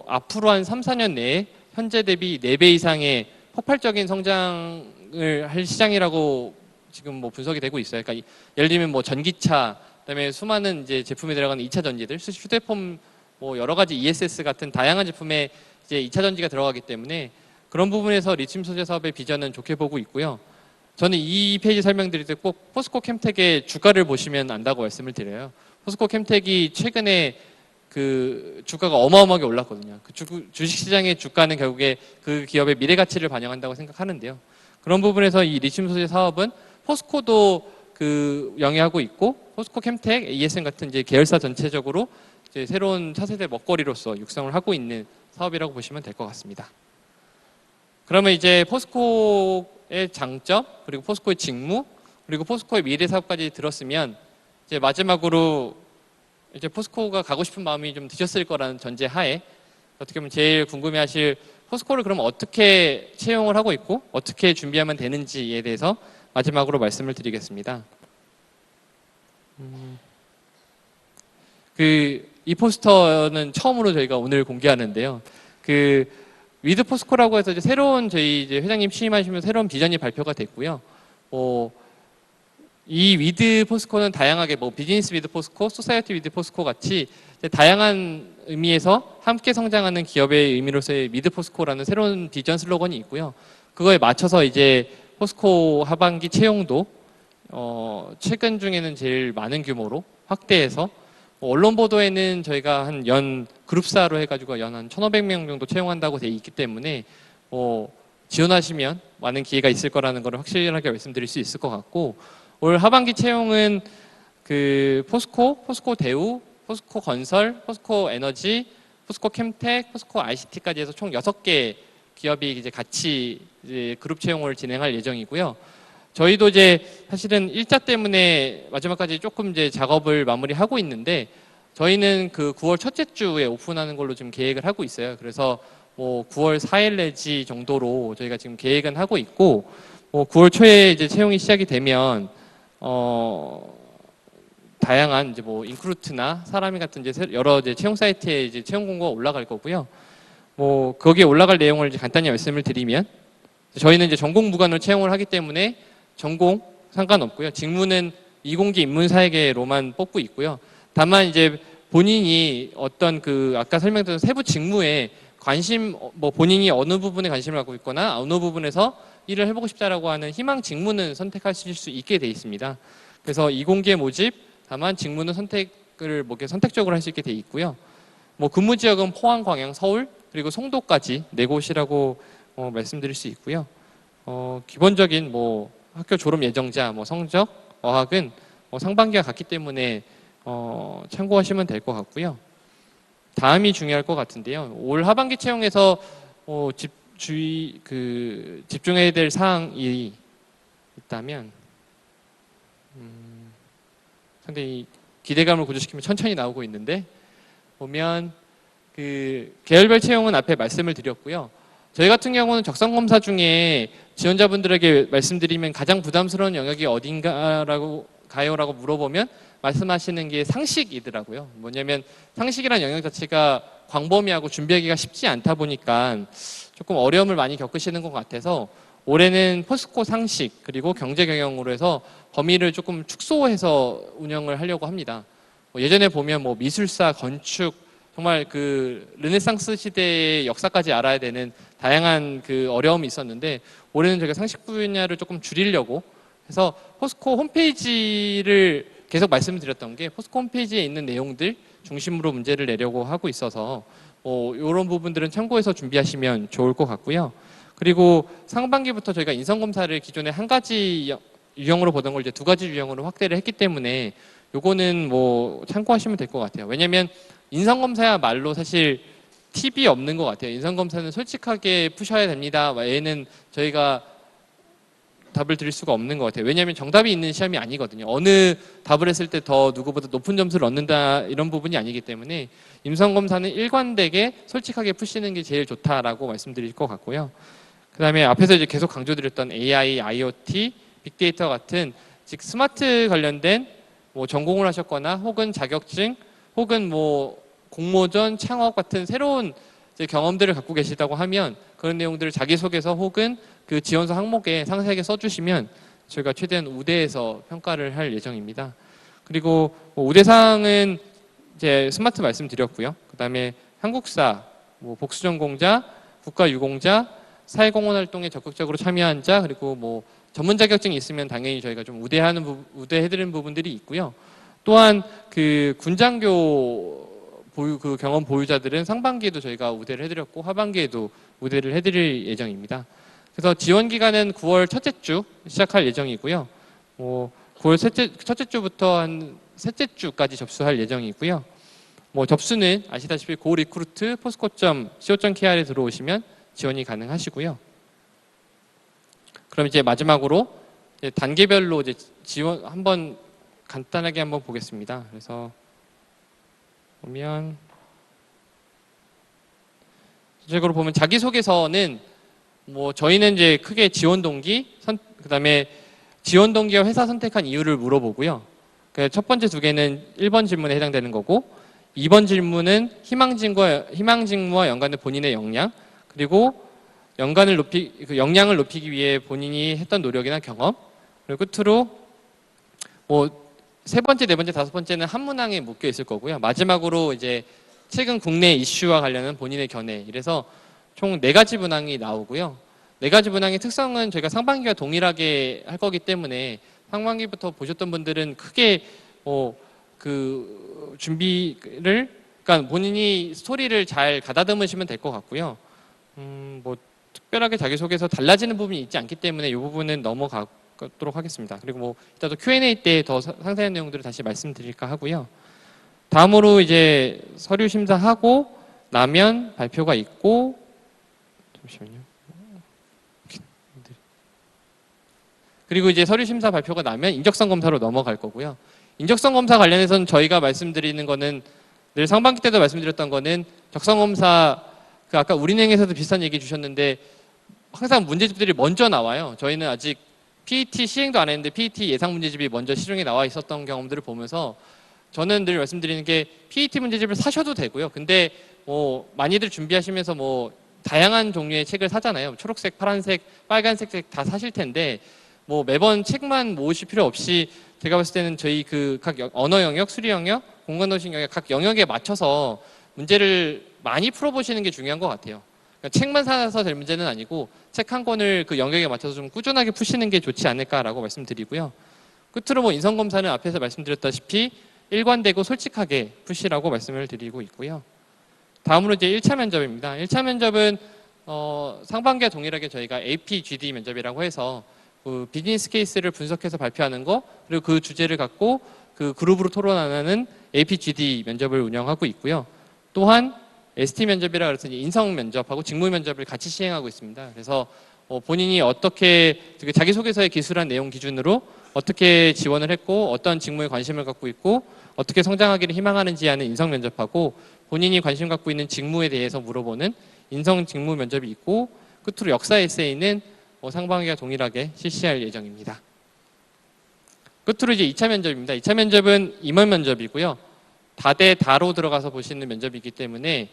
Speaker 1: 앞으로 한 3, 4년 내에 현재 대비 4배 이상의 폭발적인 성장을 할 시장이라고 지금 뭐 분석이 되고 있어요. 그러니까 예를 들면 뭐 전기차, 그다음에 수많은 이제 제품에 들어가는 2차 전지들, 휴대폰 뭐 여러 가지 ESS 같은 다양한 제품에 이제 2차 전지가 들어가기 때문에 그런 부분에서 리튬 소재 사업의 비전은 좋게 보고 있고요. 저는 이 페이지 설명드릴 때 꼭 포스코 캠텍의 주가를 보시면 안다고 말씀을 드려요. 포스코 캠텍이 최근에 그 주가가 어마어마하게 올랐거든요. 그 주식시장의 주가는 결국에 그 기업의 미래 가치를 반영한다고 생각하는데요. 그런 부분에서 이 리튬 소재 사업은 포스코도 그 영위하고 있고 포스코 캠텍, ASM 같은 이제 계열사 전체적으로 이제 새로운 차세대 먹거리로서 육성을 하고 있는 사업이라고 보시면 될 것 같습니다. 그러면 이제 포스코의 장점, 그리고 포스코의 직무, 그리고 포스코의 미래 사업까지 들었으면 이제 마지막으로 이제 포스코가 가고 싶은 마음이 좀 드셨을 거라는 전제하에 어떻게 보면 제일 궁금해하실 포스코를 그럼 어떻게 채용을 하고 있고 어떻게 준비하면 되는지에 대해서 마지막으로 말씀을 드리겠습니다. 이 포스터는 처음으로 저희가 오늘 공개하는데요. 위드 포스코라고 해서 이제 새로운 저희 이제 회장님 취임하시면 새로운 비전이 발표가 됐고요. 이 위드 포스코는 다양하게 비즈니스 위드 포스코, 소사이어티 위드 포스코 같이 다양한 의미에서 함께 성장하는 기업의 의미로서의 위드 포스코라는 새로운 비전 슬로건이 있고요. 그거에 맞춰서 이제 포스코 하반기 채용도 최근 중에는 제일 많은 규모로 확대해서 언론 보도에는 저희가 한 연 그룹사로 해가지고 연 한 1,500명 정도 채용한다고 돼 있기 때문에 지원하시면 많은 기회가 있을 거라는 걸 확실하게 말씀드릴 수 있을 것 같고 올 하반기 채용은 포스코 대우, 포스코 건설, 포스코 에너지, 포스코 캠텍, 포스코 ICT까지 해서 총 6개 기업이 이제 같이 이제 그룹 채용을 진행할 예정이고요. 저희도 이제 사실은 일자 때문에 마지막까지 조금 이제 작업을 마무리하고 있는데 저희는 그 9월 첫째 주에 오픈하는 걸로 지금 계획을 하고 있어요. 그래서 9월 4일 내지 정도로 저희가 지금 계획은 하고 있고 9월 초에 이제 채용이 시작이 되면 다양한 이제 인크루트나 사람이 같은 이제 여러 이제 채용 사이트에 이제 채용 공고가 올라갈 거고요. 거기에 올라갈 내용을 이제 간단히 말씀을 드리면 저희는 이제 전공 무관으로 채용을 하기 때문에 전공 상관없고요. 직무는 이공계 인문사회계로만 뽑고 있고요. 다만 이제 본인이 어떤 아까 설명드린 세부 직무에 관심, 본인이 어느 부분에 관심을 갖고 있거나 어느 부분에서 일을 해보고 싶다라고 하는 희망 직무는 선택하실 수 있게 돼 있습니다. 그래서 이공계 모집, 다만 직무는 선택적으로 할 수 있게 돼 있고요. 근무 지역은 포항, 광양, 서울, 그리고 송도까지 4곳이라고 말씀드릴 수 있고요. 기본적인 학교 졸업 예정자, 성적, 어학은 상반기와 같기 때문에 참고하시면 될 것 같고요. 다음이 중요할 것 같은데요. 올 하반기 채용에서 집중해야 될 사항이 있다면 상당히 기대감을 고조시키면 천천히 나오고 있는데 보면 계열별 채용은 앞에 말씀을 드렸고요. 저희 같은 경우는 적성검사 중에 지원자분들에게 말씀드리면 가장 부담스러운 영역이 어딘가라고 가요라고 물어보면 말씀하시는 게 상식이더라고요. 뭐냐면 상식이라는 영역 자체가 광범위하고 준비하기가 쉽지 않다 보니까 조금 어려움을 많이 겪으시는 것 같아서 올해는 포스코 상식 그리고 경제 경영으로 해서 범위를 조금 축소해서 운영을 하려고 합니다. 예전에 보면 미술사, 건축 정말 르네상스 시대의 역사까지 알아야 되는 다양한 어려움이 있었는데 올해는 저희가 상식 분야를 조금 줄이려고 해서 포스코 홈페이지를 계속 말씀드렸던 게 포스코 홈페이지에 있는 내용들 중심으로 문제를 내려고 하고 있어서 이런 부분들은 참고해서 준비하시면 좋을 것 같고요. 그리고 상반기부터 저희가 인성검사를 기존에 한 가지 유형으로 보던 걸 이제 2가지 유형으로 확대를 했기 때문에 요거는 참고하시면 될 것 같아요. 왜냐면 인성검사야말로 사실 팁이 없는 것 같아요. 인성검사는 솔직하게 푸셔야 됩니다. 얘는 저희가 답을 드릴 수가 없는 것 같아요. 왜냐하면 정답이 있는 시험이 아니거든요. 어느 답을 했을 때 더 누구보다 높은 점수를 얻는다 이런 부분이 아니기 때문에 인성검사는 일관되게 솔직하게 푸시는 게 제일 좋다라고 말씀드릴 것 같고요. 그 다음에 앞에서 이제 계속 강조드렸던 AI, IoT, 빅데이터 같은 즉 스마트 관련된 전공을 하셨거나 혹은 자격증 혹은 공모전, 창업 같은 새로운 이제 경험들을 갖고 계시다고 하면 그런 내용들을 자기소개서 혹은 지원서 항목에 상세하게 써주시면 저희가 최대한 우대해서 평가를 할 예정입니다. 그리고 우대사항은 이제 스마트 말씀드렸고요. 그 다음에 한국사, 복수전공자, 국가유공자, 사회공헌 활동에 적극적으로 참여한 자, 그리고 전문 자격증이 있으면 당연히 저희가 좀 우대해드리는 부분들이 있고요. 또한 그 군장교 그 경험 보유자들은 상반기에도 저희가 우대를 해드렸고 하반기에도 우대를 해드릴 예정입니다. 그래서 지원 기간은 9월 첫째 주 시작할 예정이고요. 9월 첫째 주부터 한 셋째 주까지 접수할 예정이고요. 접수는 아시다시피 고리크루트 포스코.co.kr에 들어오시면 지원이 가능하시고요. 그럼 이제 마지막으로 이제 단계별로 이제 지원 간단하게 한번 보겠습니다. 그래서 보면 전체적으로 보면 자기소개서는 저희는 이제 크게 지원 동기, 그다음에 지원 동기와 회사 선택한 이유를 물어보고요. 첫 번째 두 개는 1번 질문에 해당되는 거고 2번 질문은 희망 직무와 연관된 본인의 역량, 그리고 역량을 높이기 위해 본인이 했던 노력이나 경험, 그리고 끝으로 세 번째, 네 번째, 다섯 번째는 한 문항에 묶여 있을 거고요. 마지막으로 이제 최근 국내 이슈와 관련한 본인의 견해. 이래서 총 4가지 문항이 나오고요. 4가지 문항의 특성은 저희가 상반기와 동일하게 할 거기 때문에 상반기부터 보셨던 분들은 크게 그러니까 본인이 스토리를 잘 가다듬으시면 될 것 같고요. 특별하게 자기소개서 달라지는 부분이 있지 않기 때문에 이 부분은 넘어가도록 하겠습니다. 그리고 이따 또 Q&A 때 더 상세한 내용들을 다시 말씀드릴까 하고요. 다음으로 이제 서류 심사하고 나면 발표가 있고, 잠시만요. 그리고 이제 서류 심사 발표가 나면 인적성 검사로 넘어갈 거고요. 인적성 검사 관련해서는 저희가 말씀드리는 거는 늘 상반기 때도 말씀드렸던 거는 적성 검사 아까 우리은행에서도 비슷한 얘기 주셨는데 항상 문제집들이 먼저 나와요. 저희는 아직 PET 시행도 안 했는데 PET 예상 문제집이 먼저 시중에 나와 있었던 경험들을 보면서 저는 늘 말씀드리는 게 PET 문제집을 사셔도 되고요. 근데 많이들 준비하시면서 다양한 종류의 책을 사잖아요. 초록색, 파란색, 빨간색 책 다 사실 텐데 매번 책만 모으실 필요 없이 제가 봤을 때는 저희 각 언어 영역, 수리 영역, 공간도식 영역 각 영역에 맞춰서 문제를 많이 풀어보시는 게 중요한 것 같아요. 그러니까 책만 사서 될 문제는 아니고 책 한 권을 그 영역에 맞춰서 좀 꾸준하게 푸시는 게 좋지 않을까라고 말씀드리고요. 끝으로 인성검사는 앞에서 말씀드렸다시피 일관되고 솔직하게 푸시라고 말씀을 드리고 있고요. 다음으로 이제 1차 면접입니다. 1차 면접은 상반기와 동일하게 저희가 APGD 면접이라고 해서 그 비즈니스 케이스를 분석해서 발표하는 거, 그리고 그 주제를 갖고 그 그룹으로 토론하는 APGD 면접을 운영하고 있고요. 또한 ST 면접이라 그래서 인성 면접하고 직무 면접을 같이 시행하고 있습니다. 그래서 본인이 어떻게 자기소개서에 기술한 내용 기준으로 어떻게 지원을 했고 어떤 직무에 관심을 갖고 있고 어떻게 성장하기를 희망하는지 하는 인성 면접하고 본인이 관심 갖고 있는 직무에 대해서 물어보는 인성 직무 면접이 있고 끝으로 역사 에세이는 상반기와 동일하게 실시할 예정입니다. 끝으로 이제 2차 면접입니다. 2차 면접은 임원 면접이고요. 다대 다로 들어가서 보시는 면접이기 때문에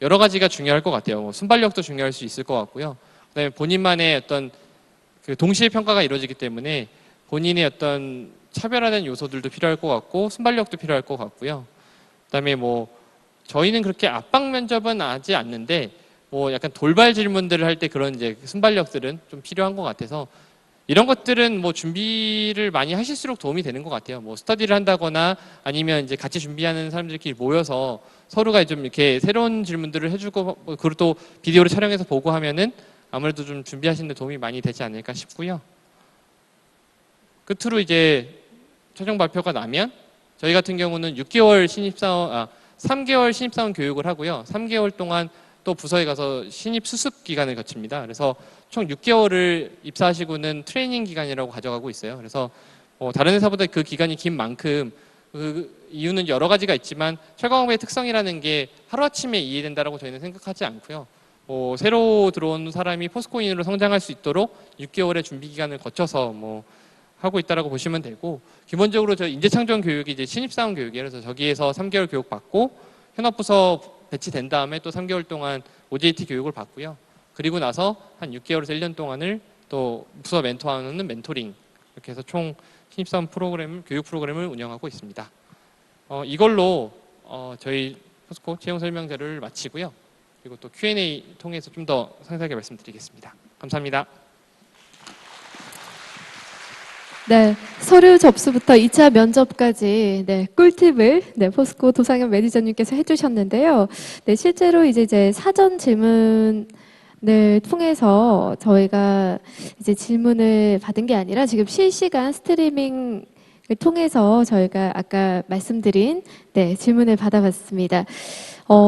Speaker 1: 여러 가지가 중요할 것 같아요. 순발력도 중요할 수 있을 것 같고요. 그다음에 본인만의 어떤 그 동시에 평가가 이루어지기 때문에 본인의 어떤 차별화된 요소들도 필요할 것 같고 순발력도 필요할 것 같고요. 그다음에 저희는 그렇게 압박 면접은 하지 않는데 약간 돌발 질문들을 할 때 그런 이제 순발력들은 좀 필요한 것 같아서 이런 것들은 준비를 많이 하실수록 도움이 되는 것 같아요. 스터디를 한다거나 아니면 이제 같이 준비하는 사람들끼리 모여서 서로가 좀 이렇게 새로운 질문들을 해주고 그리고 또 비디오를 촬영해서 보고 하면은 아무래도 좀 준비하시는 데 도움이 많이 되지 않을까 싶고요. 끝으로 이제 최종 발표가 나면 저희 같은 경우는 3개월 신입사원 교육을 하고요. 3개월 동안 또 부서에 가서 신입 수습 기간을 거칩니다. 그래서 총 6개월을 입사하시고는 트레이닝 기간이라고 가져가고 있어요. 그래서 다른 회사보다 그 기간이 긴 만큼 그 이유는 여러 가지가 있지만 철강업의 특성이라는 게 하루아침에 이해된다라고 저희는 생각하지 않고요. 새로 들어온 사람이 포스코인으로 성장할 수 있도록 6개월의 준비 기간을 거쳐서 하고 있다라고 보시면 되고 기본적으로 저 인재창전 교육이 이제 신입사원 교육이에요. 그래서 저기에서 3개월 교육 받고 현업부서 배치된 다음에 또 3개월 동안 OJT 교육을 받고요. 그리고 나서 한 6개월에서 1년 동안을 또 부서 멘토하는 멘토링 이렇게 해서 총 신입사원 교육 프로그램을 운영하고 있습니다. 이걸로 저희 포스코 채용 설명 자료를 마치고요. 그리고 또 Q&A 통해서 좀 더 상세하게 말씀드리겠습니다. 감사합니다.
Speaker 2: 네, 서류 접수부터 2차 면접까지 네, 꿀팁을 네, 포스코 도상현 매니저님께서 해주셨는데요. 네, 실제로 이제 사전 질문을 통해서 저희가 이제 질문을 받은 게 아니라 지금 실시간 스트리밍을 통해서 저희가 아까 말씀드린 네, 질문을 받아봤습니다.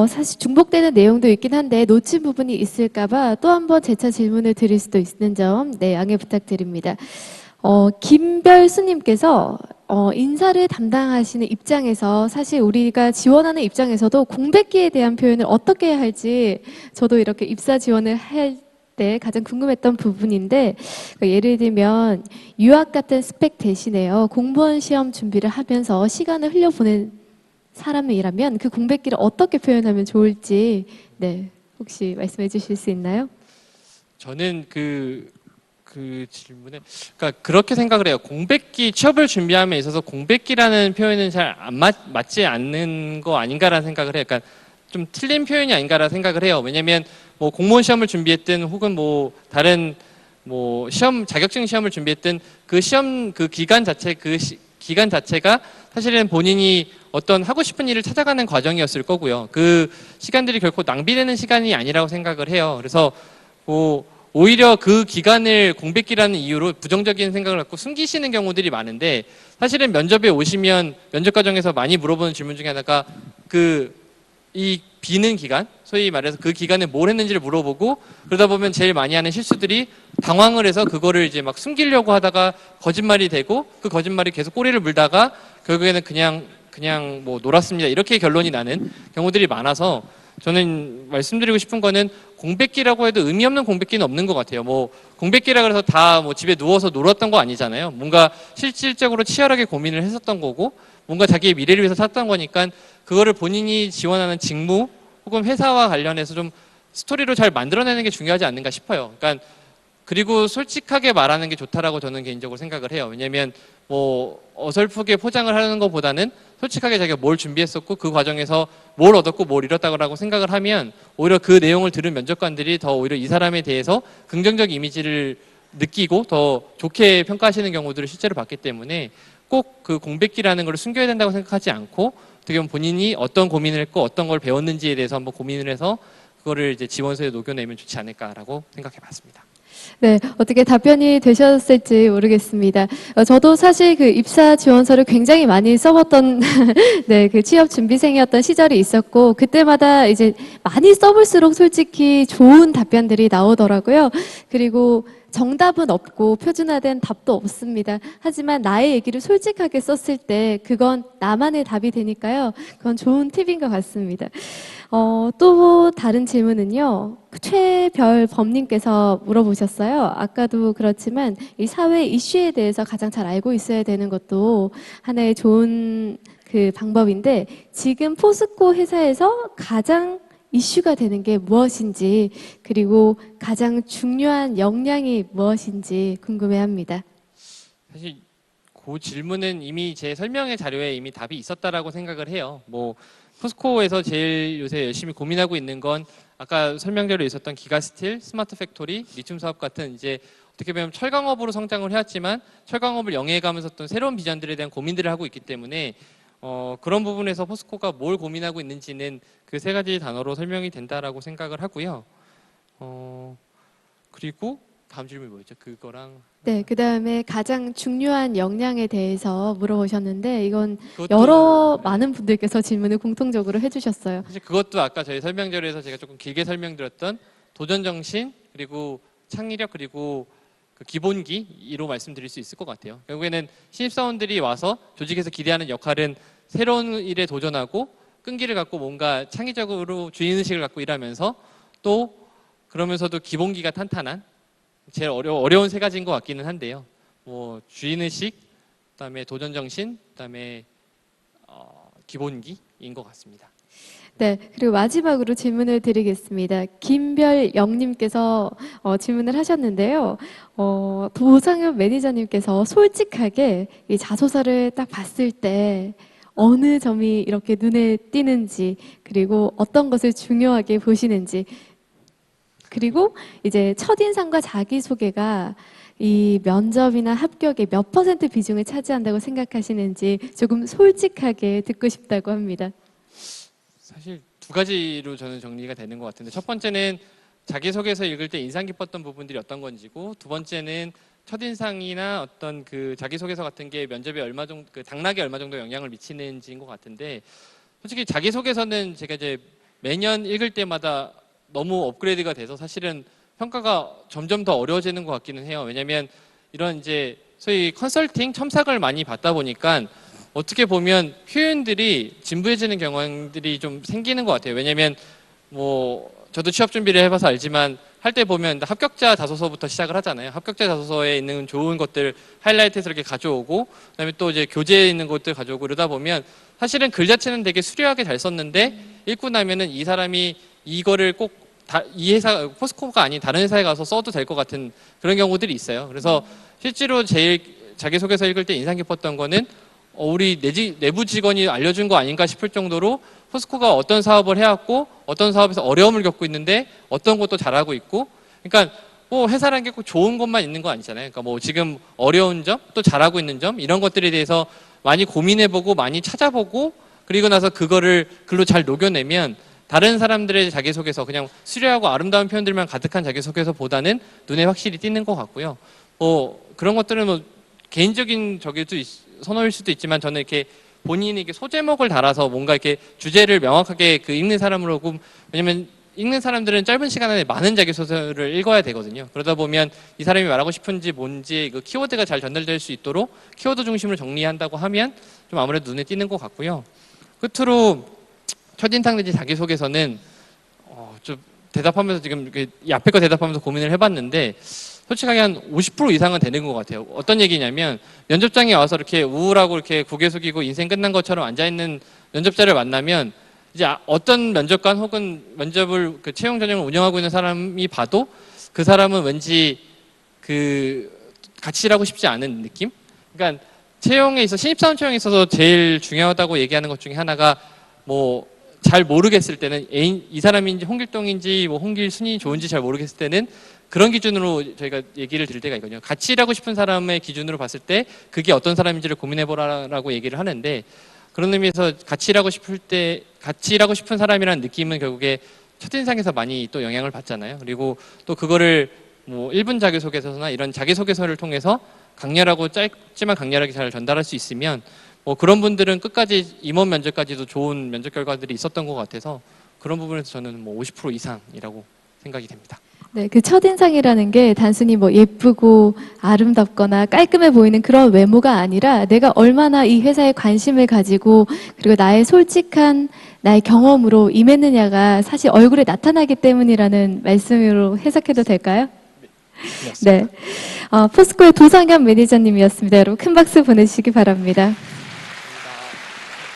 Speaker 2: 사실 중복되는 내용도 있긴 한데 놓친 부분이 있을까봐 또 한 번 재차 질문을 드릴 수도 있는 점 네, 양해 부탁드립니다. 김별수님께서 인사를 담당하시는 입장에서 사실 우리가 지원하는 입장에서도 공백기에 대한 표현을 어떻게 해야 할지 저도 이렇게 입사 지원을 할 때 가장 궁금했던 부분인데 예를 들면 유학 같은 스펙 대신에요 공무원 시험 준비를 하면서 시간을 흘려보낸 사람이라면 그 공백기를 어떻게 표현하면 좋을지 네 혹시 말씀해 주실 수 있나요?
Speaker 1: 저는 그 질문에, 그러니까 그렇게 생각을 해요. 공백기, 취업을 준비함에 있어서 공백기라는 표현은 잘 안 맞지 않는 거 아닌가라는 생각을 해요. 그러니까 좀 틀린 표현이 아닌가라는 생각을 해요. 왜냐면 뭐 공무원 시험을 준비했든 혹은 뭐 다른 뭐 시험, 자격증 시험을 준비했든 그 시험 그 기간 자체, 기간 자체가 사실은 본인이 어떤 하고 싶은 일을 찾아가는 과정이었을 거고요. 그 시간들이 결코 낭비되는 시간이 아니라고 생각을 해요. 그래서 뭐 오히려 그 기간을 공백기라는 이유로 부정적인 생각을 갖고 숨기시는 경우들이 많은데 사실은 면접에 오시면 면접 과정에서 많이 물어보는 질문 중에 하나가 이 비는 기간, 소위 말해서 그 기간에 뭘 했는지를 물어보고 그러다 보면 제일 많이 하는 실수들이 당황을 해서 그거를 이제 막 숨기려고 하다가 거짓말이 되고 그 거짓말이 계속 꼬리를 물다가 결국에는 그냥 뭐 놀았습니다. 이렇게 결론이 나는 경우들이 많아서 저는 말씀드리고 싶은 거는 공백기라고 해도 의미 없는 공백기는 없는 것 같아요. 뭐 공백기라 그래서 다 뭐 집에 누워서 놀았던 거 아니잖아요. 뭔가 실질적으로 치열하게 고민을 했었던 거고 뭔가 자기의 미래를 위해서 샀던 거니까 그거를 본인이 지원하는 직무 혹은 회사와 관련해서 좀 스토리로 잘 만들어내는 게 중요하지 않는가 싶어요. 그러니까 그리고 솔직하게 말하는 게 좋다라고 저는 개인적으로 생각을 해요. 왜냐하면 뭐 어설프게 포장을 하는 것보다는 솔직하게 자기가 뭘 준비했었고 그 과정에서 뭘 얻었고 뭘 잃었다고 생각을 하면 오히려 그 내용을 들은 면접관들이 더 오히려 이 사람에 대해서 긍정적 이미지를 느끼고 더 좋게 평가하시는 경우들을 실제로 봤기 때문에 꼭 그 공백기라는 걸 숨겨야 된다고 생각하지 않고 어떻게 보면 본인이 어떤 고민을 했고 어떤 걸 배웠는지에 대해서 한번 고민을 해서 그거를 이제 지원서에 녹여내면 좋지 않을까라고 생각해 봤습니다.
Speaker 2: 네, 어떻게 답변이 되셨을지 모르겠습니다. 저도 사실 그 입사 지원서를 굉장히 많이 써봤던 네, 그 취업 준비생이었던 시절이 있었고 그때마다 이제 많이 써볼수록 솔직히 좋은 답변들이 나오더라고요. 그리고 정답은 없고 표준화된 답도 없습니다. 하지만 나의 얘기를 솔직하게 썼을 때 그건 나만의 답이 되니까요. 그건 좋은 팁인 것 같습니다. 또 다른 질문은요. 최별범님께서 물어보셨어요. 아까도 그렇지만 이 사회 이슈에 대해서 가장 잘 알고 있어야 되는 것도 하나의 좋은 그 방법인데 지금 포스코 회사에서 가장 이슈가 되는 게 무엇인지 그리고 가장 중요한 역량이 무엇인지 궁금해합니다.
Speaker 1: 사실 그 질문은 이미 제 설명의 자료에 이미 답이 있었다라고 생각을 해요. 뭐 포스코에서 제일 요새 열심히 고민하고 있는 건 아까 설명대로 있었던 기가스틸, 스마트 팩토리, 리튬 사업 같은 이제 어떻게 보면 철강업으로 성장을 해왔지만 철강업을 영위해가면서 어떤 새로운 비전들에 대한 고민들을 하고 있기 때문에 그런 부분에서 포스코가 뭘 고민하고 있는지는 그 세 가지 단어로 설명이 된다라고 생각을 하고요. 그리고 다음 질문이 뭐였죠? 그거랑
Speaker 2: 네, 그 다음에 가장 중요한 역량에 대해서 물어보셨는데 이건
Speaker 1: 그것도
Speaker 2: 많은 분들께서 질문을 공통적으로 해주셨어요.
Speaker 1: 사실 그것도 아까 저희 설명자료에서 제가 조금 길게 설명드렸던 도전 정신 그리고 창의력 그리고 그 기본기로 말씀드릴 수 있을 것 같아요. 결국에는 신입사원들이 와서 조직에서 기대하는 역할은 새로운 일에 도전하고 끈기를 갖고 뭔가 창의적으로 주인의식을 갖고 일하면서 또 그러면서도 기본기가 탄탄한 제일 어려운 세 가지인 것 같기는 한데요. 뭐 주인의식, 그다음에 도전 정신, 그다음에 기본기인 것 같습니다.
Speaker 2: 네, 그리고 마지막으로 질문을 드리겠습니다. 김별영님께서 질문을 하셨는데요. 도상현 매니저님께서 솔직하게 이 자소서를 딱 봤을 때 어느 점이 이렇게 눈에 띄는지, 그리고 어떤 것을 중요하게 보시는지, 그리고 이제 첫인상과 자기소개가 이 면접이나 합격의 몇 퍼센트 비중을 차지한다고 생각하시는지 조금 솔직하게 듣고 싶다고 합니다.
Speaker 1: 사실 두 가지로 저는 정리가 되는 것 같은데, 첫 번째는 자기소개서 읽을 때 인상 깊었던 부분들이 어떤 건지고, 두 번째는 첫인상이나 어떤 그 자기소개서 같은 게 면접에 얼마 정도, 그 당락에 얼마 정도 영향을 미치는지인 것 같은데, 솔직히 자기소개서는 제가 이제 매년 읽을 때마다 너무 업그레이드가 돼서 사실은 평가가 점점 더 어려워지는 것 같기는 해요. 왜냐하면 이런 이제 소위 컨설팅 첨삭을 많이 받다 보니까 어떻게 보면 표현들이 진부해지는 경향들이 좀 생기는 것 같아요. 왜냐하면 뭐 저도 취업 준비를 해봐서 알지만 할 때 보면 합격자 자소서부터 시작을 하잖아요. 합격자 자소서에 있는 좋은 것들 하이라이트해서 이렇게 가져오고, 그다음에 또 이제 교재에 있는 것들 가져오고, 그러다 보면 사실은 글 자체는 되게 수려하게 잘 썼는데 읽고 나면은 이 사람이 이거를 꼭 이 회사 포스코가 아닌 다른 회사에 가서 써도 될 것 같은 그런 경우들이 있어요. 그래서 실제로 제일 자기소개서 읽을 때 인상 깊었던 거는 우리 내부 직원이 알려준 거 아닌가 싶을 정도로 포스코가 어떤 사업을 해왔고 어떤 사업에서 어려움을 겪고 있는데 어떤 것도 잘하고 있고, 그러니까 뭐 회사라는 게 꼭 좋은 것만 있는 거 아니잖아요. 그러니까 뭐 지금 어려운 점, 또 잘하고 있는 점, 이런 것들에 대해서 많이 고민해보고 많이 찾아보고, 그리고 나서 그거를 글로 잘 녹여내면 다른 사람들의 자기소개서, 그냥 수려하고 아름다운 표현들만 가득한 자기소개서보다는 눈에 확실히 띄는 것 같고요. 뭐 그런 것들은 뭐 개인적인 선호일 수도 있지만, 저는 이렇게 본인이 이렇게 소제목을 달아서 뭔가 이렇게 주제를 명확하게 그 읽는 사람으로, 왜냐면 읽는 사람들은 짧은 시간 안에 많은 자기소설을 읽어야 되거든요. 그러다 보면 이 사람이 말하고 싶은지 뭔지 그 키워드가 잘 전달될 수 있도록 키워드 중심으로 정리한다고 하면 좀 아무래도 눈에 띄는 것 같고요. 끝으로 첫인상 내지 자기소개서는 좀 대답하면서 지금 이 앞에 거 대답하면서 고민을 해봤는데, 솔직하게 한 50% 이상은 되는 것 같아요. 어떤 얘기냐면 면접장에 와서 이렇게 우울하고 이렇게 고개 숙이고 인생 끝난 것처럼 앉아있는 면접자를 만나면 이제 어떤 면접관 혹은 면접을 그 채용 전형을 운영하고 있는 사람이 봐도 그 사람은 왠지 그 같이 일하고 싶지 않은 느낌? 그러니까 채용에 있어 신입사원 채용에 있어서 제일 중요하다고 얘기하는 것 중에 하나가 뭐 잘 모르겠을 때는 이 사람인지 홍길동인지 뭐 홍길순이 좋은지 잘 모르겠을 때는 그런 기준으로 저희가 얘기를 드릴 때가 있거든요. 같이 일하고 싶은 사람의 기준으로 봤을 때 그게 어떤 사람인지를 고민해보라라고 얘기를 하는데, 그런 의미에서 같이 일하고 싶은 사람이라는 느낌은 결국에 첫인상에서 많이 또 영향을 받잖아요. 그리고 또 그거를 뭐 1분 자기소개서나 이런 자기소개서를 통해서 강렬하고 짧지만 강렬하게 잘 전달할 수 있으면 뭐 그런 분들은 끝까지 임원 면접까지도 좋은 면접 결과들이 있었던 것 같아서, 그런 부분에서 저는 뭐 50% 이상이라고 생각이 됩니다.
Speaker 2: 네, 그 첫인상이라는 게 단순히 뭐 예쁘고 아름답거나 깔끔해 보이는 그런 외모가 아니라 내가 얼마나 이 회사에 관심을 가지고 그리고 나의 솔직한 나의 경험으로 임했느냐가 사실 얼굴에 나타나기 때문이라는 말씀으로 해석해도 될까요? 네. 포스코의 도상현 매니저님이었습니다. 여러분 큰 박수 보내주시기 바랍니다.